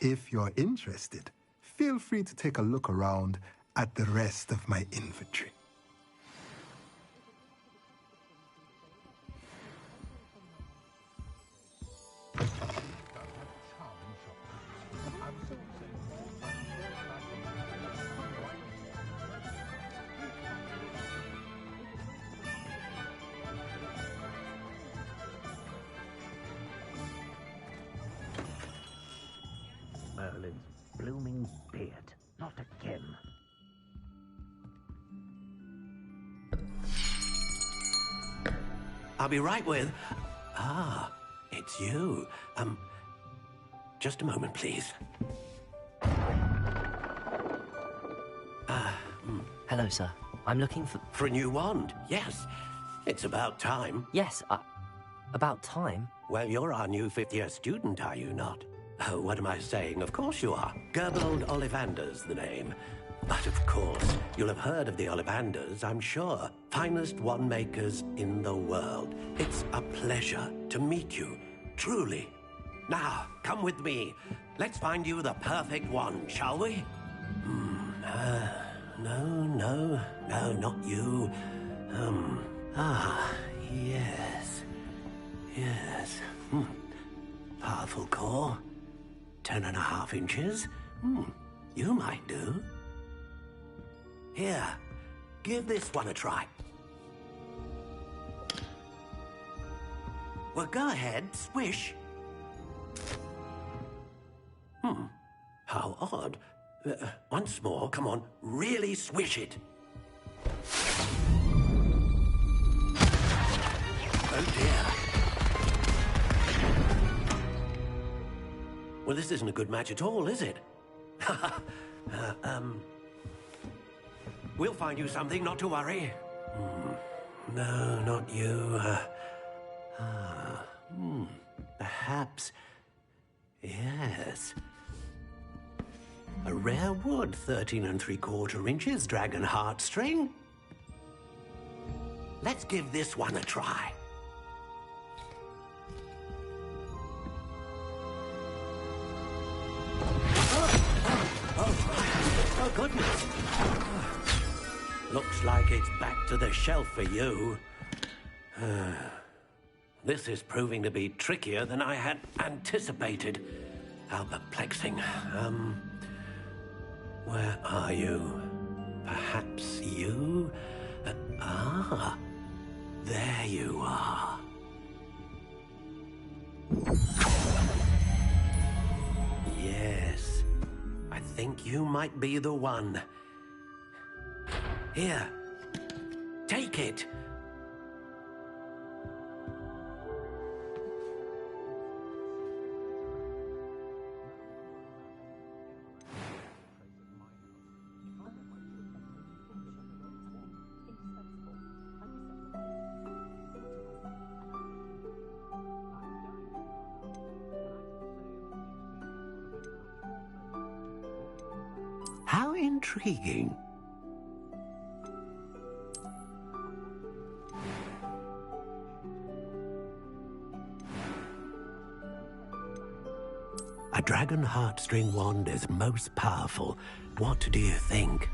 If you're interested, feel free to take a look around at the rest of my inventory. Merlin's blooming beard. Not again. I'll be right with... Ah, it's you. Just a moment, please. Hello, sir. I'm looking for... For a new wand, yes. It's about time. Yes, about time? Well, you're our new fifth-year student, are you not? Oh, what am I saying? Of course you are. Gerbold Ollivander's the name. But of course, you'll have heard of the Ollivanders, I'm sure. Finest wand makers in the world. It's a pleasure to meet you, truly. Now, come with me. Let's find you the perfect wand, shall we? No, not you. Yes. Powerful core. 10.5 inches. You might do. Here, give this one a try. Well, go ahead, swish. How odd. Once more, come on, really swish it. Oh dear. Well, this isn't a good match at all, is it? We'll find you something, not to worry. No, not you. Perhaps... Yes. A rare wood, 13 3/4 inches, dragon heartstring. Let's give this one a try. Oh, goodness. Looks like it's back to the shelf for you. This is proving to be trickier than I had anticipated. How perplexing. Where are you? Perhaps you? There you are. Yes, I think you might be the one. Here, take it. How intriguing. A dragon heartstring wand is most powerful. What do you think?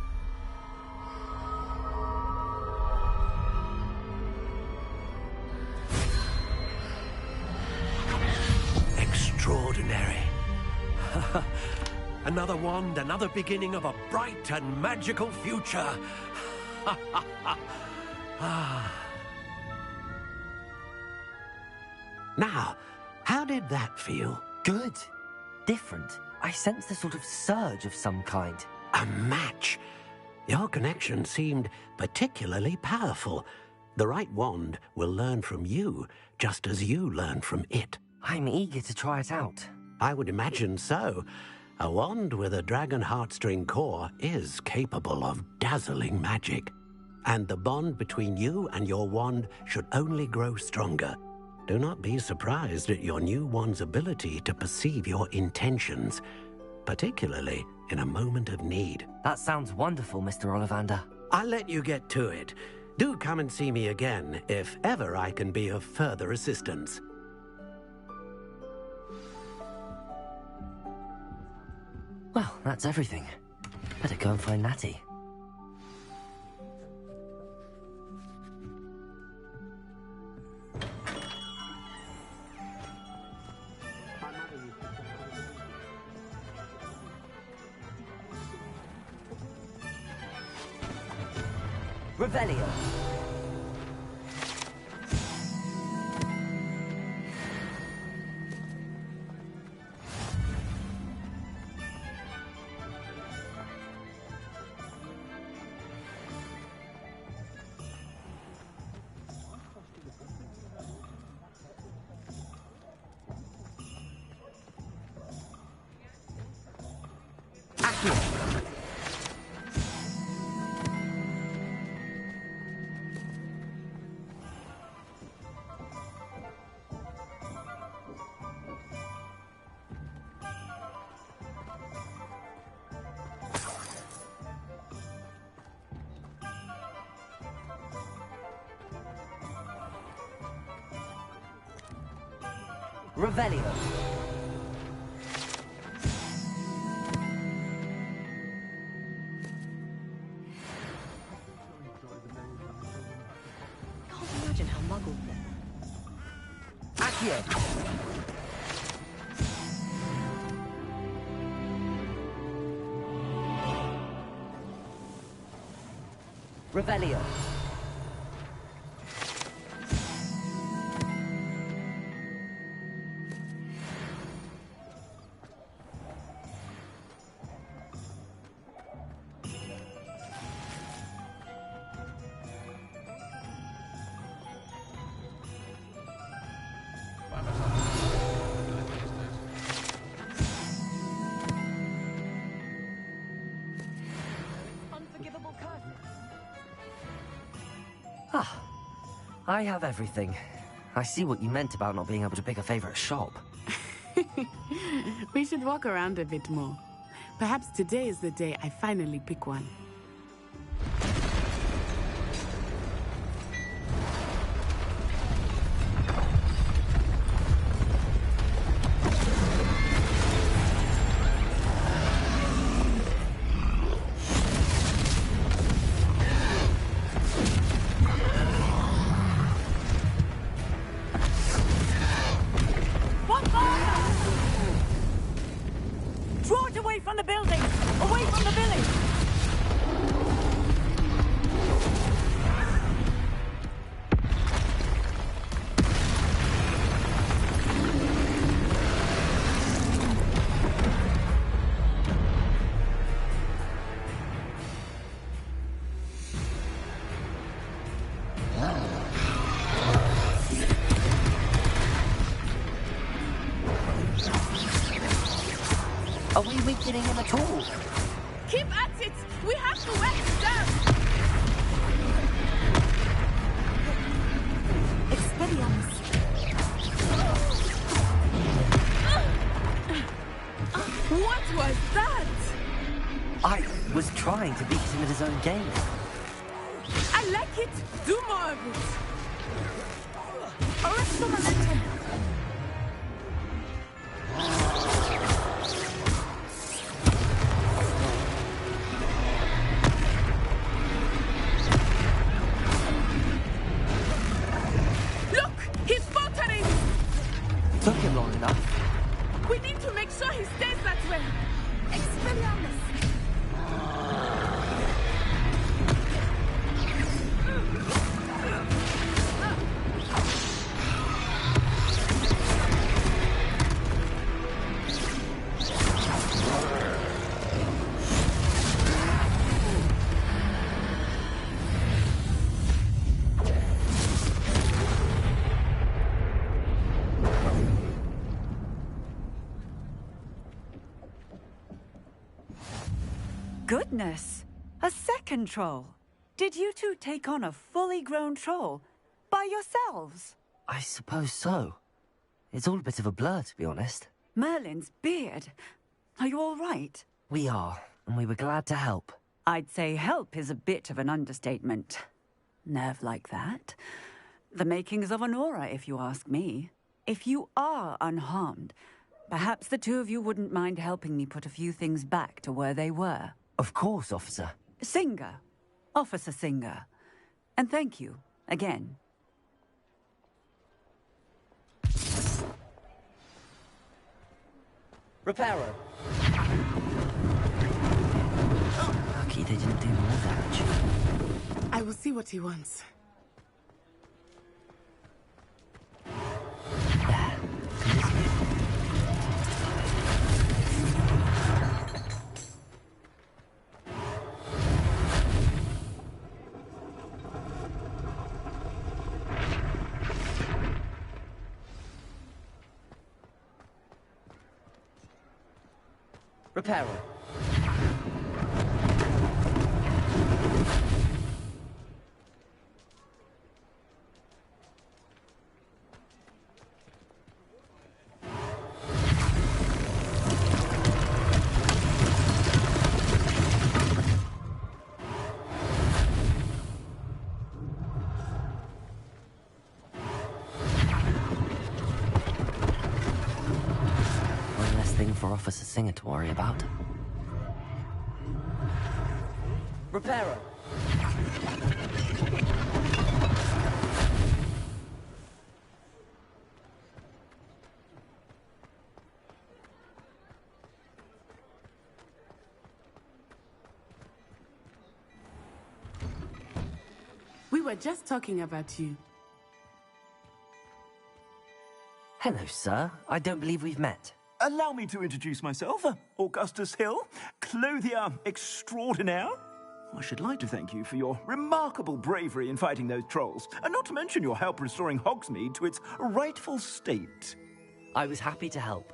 Extraordinary. Another wand, another beginning of a bright and magical future. Now, how did that feel? Good. Different. I sensed a sort of surge of some kind. A match. Your connection seemed particularly powerful. The right wand will learn from you, just as you learn from it. I'm eager to try it out. I would imagine so. A wand with a dragon heartstring core is capable of dazzling magic. And the bond between you and your wand should only grow stronger. Do not be surprised at your new wand's ability to perceive your intentions, particularly in a moment of need. That sounds wonderful, Mr. Ollivander. I'll let you get to it. Do come and see me again if ever I can be of further assistance. Well, that's everything. Better go and find Natty. Revelio. Revelio. Can't imagine how muggled they are. Accio. Revelio. Unforgivable curse. Ah, I have everything. I see what you meant about not being able to pick a favorite shop. We should walk around a bit more. Perhaps today is the day I finally pick one. Draw it away from the building! Away from the village! Are we weakening him at all? Keep at it! We have to wear him down! Expelliarmus. What was that? I was trying to beat him at his own game. I like it! Do more of it! Arrest the momentum! Look! He's faltering! Took him long enough. We need to make sure he stays that way! Expelliarmus! Goodness! A second troll! Did you two take on a fully grown troll? By yourselves? I suppose so. It's all a bit of a blur, to be honest. Merlin's beard. Are you all right? We are, and we were glad to help. I'd say help is a bit of an understatement. Nerve like that. The makings of an aura, if you ask me. If you are unharmed, perhaps the two of you wouldn't mind helping me put a few things back to where they were. Of course, officer. Singer. Officer Singer. And thank you, again. Reparo. Lucky they didn't do more damage. I will see what he wants. Reparo. thing for Officer Singer to worry about. Reparo! We were just talking about you. Hello, sir. I don't believe we've met. Allow me to introduce myself, Augustus Hill, clothier extraordinaire. I should like to thank you for your remarkable bravery in fighting those trolls, and not to mention your help restoring Hogsmeade to its rightful state. I was happy to help.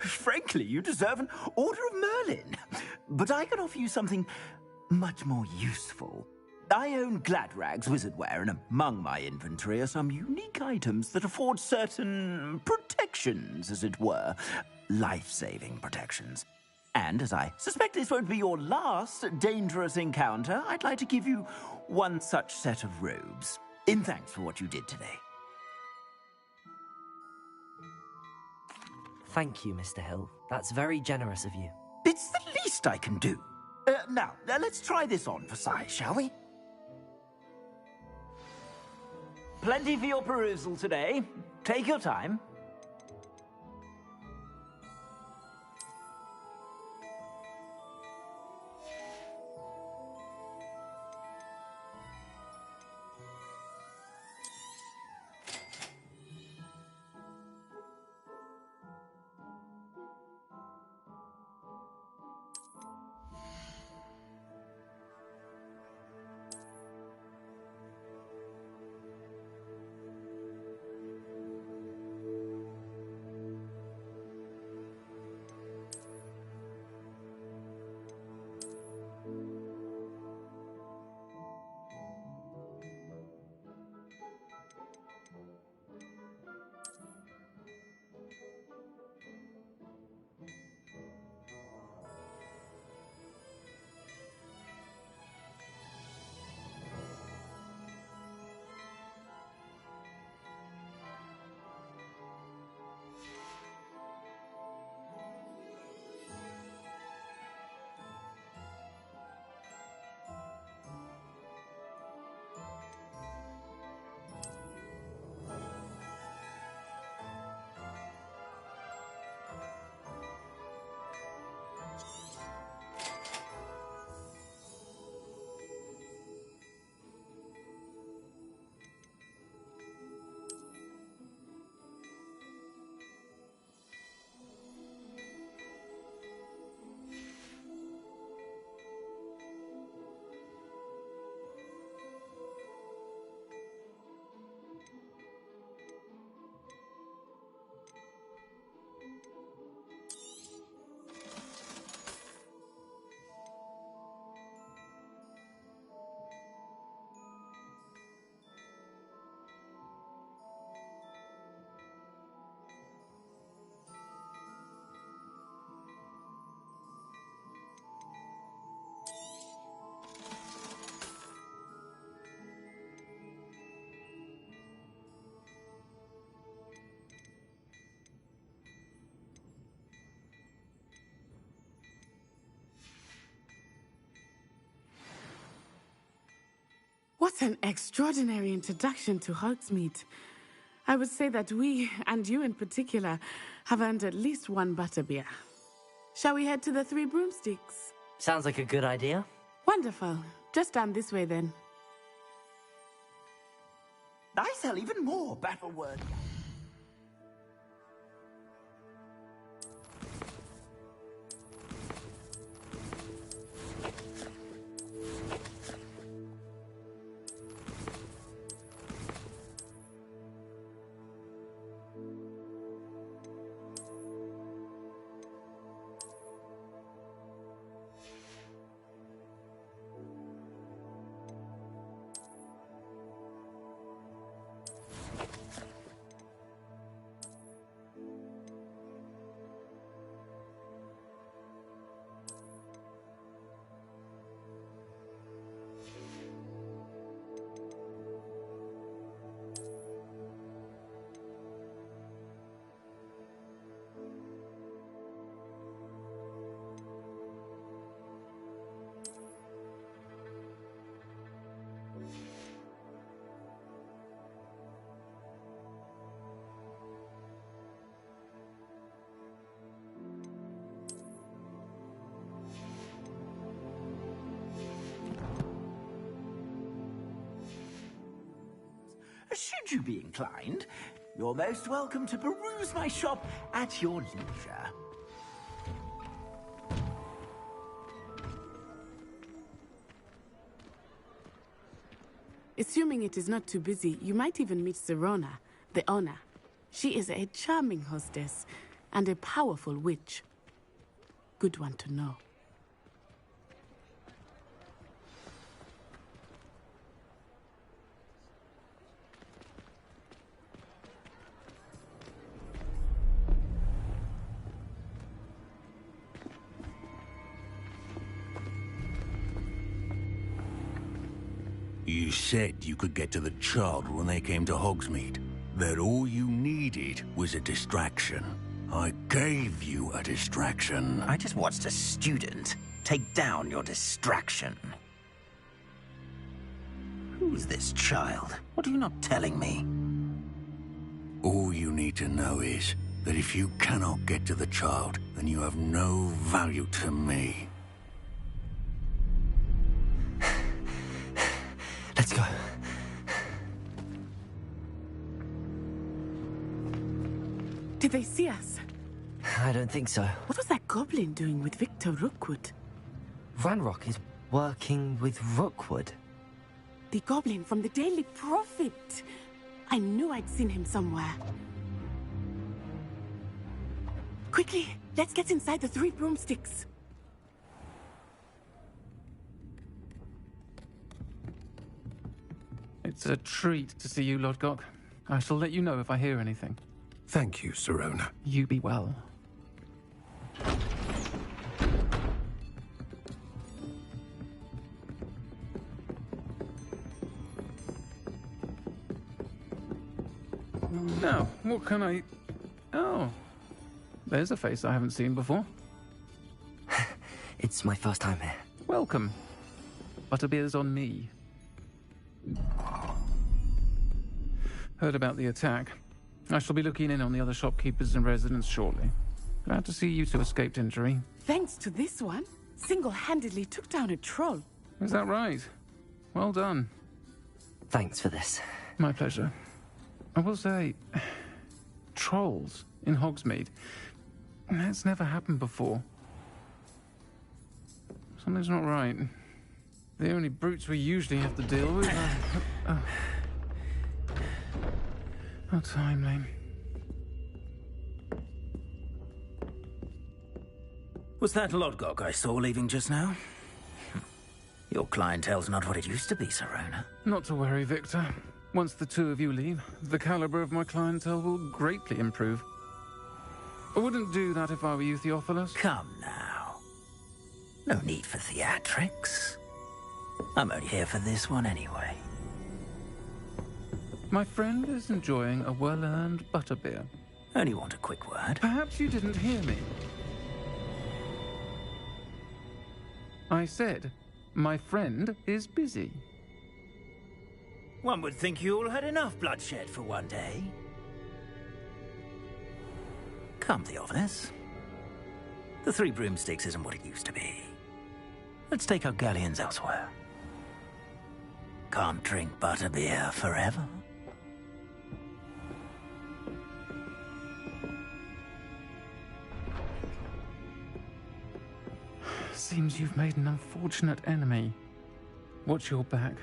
Frankly, you deserve an Order of Merlin. But I can offer you something much more useful. I own Gladrag's wizardware, and among my inventory are some unique items that afford certain protections, as it were. Life-saving protections. And as I suspect this won't be your last dangerous encounter, I'd like to give you one such set of robes, in thanks for what you did today. Thank you, Mr. Hill. That's very generous of you. It's the least I can do. Now, let's try this on for size, shall we? Plenty for your perusal today. Take your time. What an extraordinary introduction to Hogsmeade. I would say that we, and you in particular, have earned at least one butterbeer. Shall we head to the Three Broomsticks? Sounds like a good idea. Wonderful. Just down this way then. I sell even more battle words. should you be inclined, you're most welcome to peruse my shop at your leisure. Assuming it is not too busy, you might even meet Sirona, the owner. She is a charming hostess and a powerful witch. Good one to know. You said you could get to the child when they came to Hogsmeade. That all you needed was a distraction. I gave you a distraction. I just watched a student take down your distraction. Who's this child? What are you not telling me? All you need to know is that if you cannot get to the child, then you have no value to me. Let's go. Did they see us? I don't think so. What was that goblin doing with Victor Rookwood? Ranrock is working with Rookwood. The goblin from the Daily Prophet. I knew I'd seen him somewhere. Quickly, let's get inside the 3 broomsticks. It's a treat to see you, Lodgok. I shall let you know if I hear anything. Thank you, Sirona. You be well. Now, what can I... Oh, there's a face I haven't seen before. It's my first time here. Welcome. Butterbeer's on me. Heard about the attack. I shall be looking in on the other shopkeepers and residents shortly. Glad to see you two escaped injury. Thanks to this one, single-handedly took down a troll. Is that right? Well done. Thanks for this. My pleasure. I will say, trolls in Hogsmeade. That's never happened before. Something's not right. The only brutes we usually have to deal with are... How timely. Was that Lodgok I saw leaving just now? Your clientele's not what it used to be, Sirona. Not to worry, Victor. Once the two of you leave, the caliber of my clientele will greatly improve. I wouldn't do that if I were you, Theophilus. Come now. No need for theatrics. I'm only here for this one anyway. My friend is enjoying a well-earned butterbeer. Only want a quick word. Perhaps you didn't hear me. I said, my friend is busy. One would think you all had enough bloodshed for one day. Come, Theophilus. The 3 broomsticks isn't what it used to be. Let's take our galleons elsewhere. Can't drink butterbeer forever. Seems you've made an unfortunate enemy. Watch your back.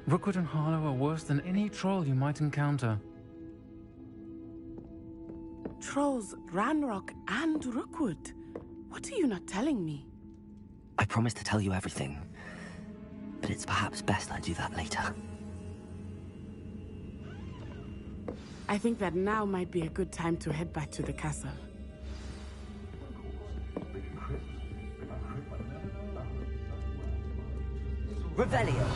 Rookwood and Harlow are worse than any troll you might encounter. Trolls, Ranrock, and Rookwood. What are you not telling me? I promised to tell you everything, but it's perhaps best I do that later. I think that now might be a good time to head back to the castle. Revelio.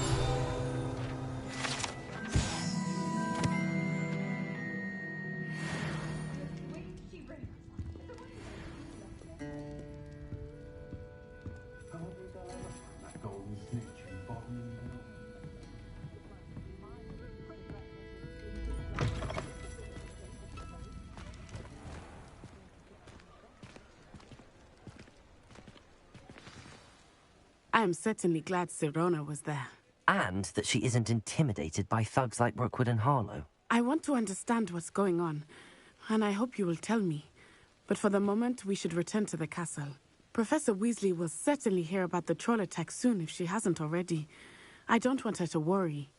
I am certainly glad Sirona was there. And that she isn't intimidated by thugs like Rookwood and Harlow. I want to understand what's going on, and I hope you will tell me. But for the moment, we should return to the castle. Professor Weasley will certainly hear about the troll attack soon if she hasn't already. I don't want her to worry.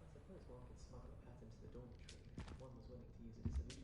I suppose one could smuggle a pet into the dormitory if one was willing to use it as a leash.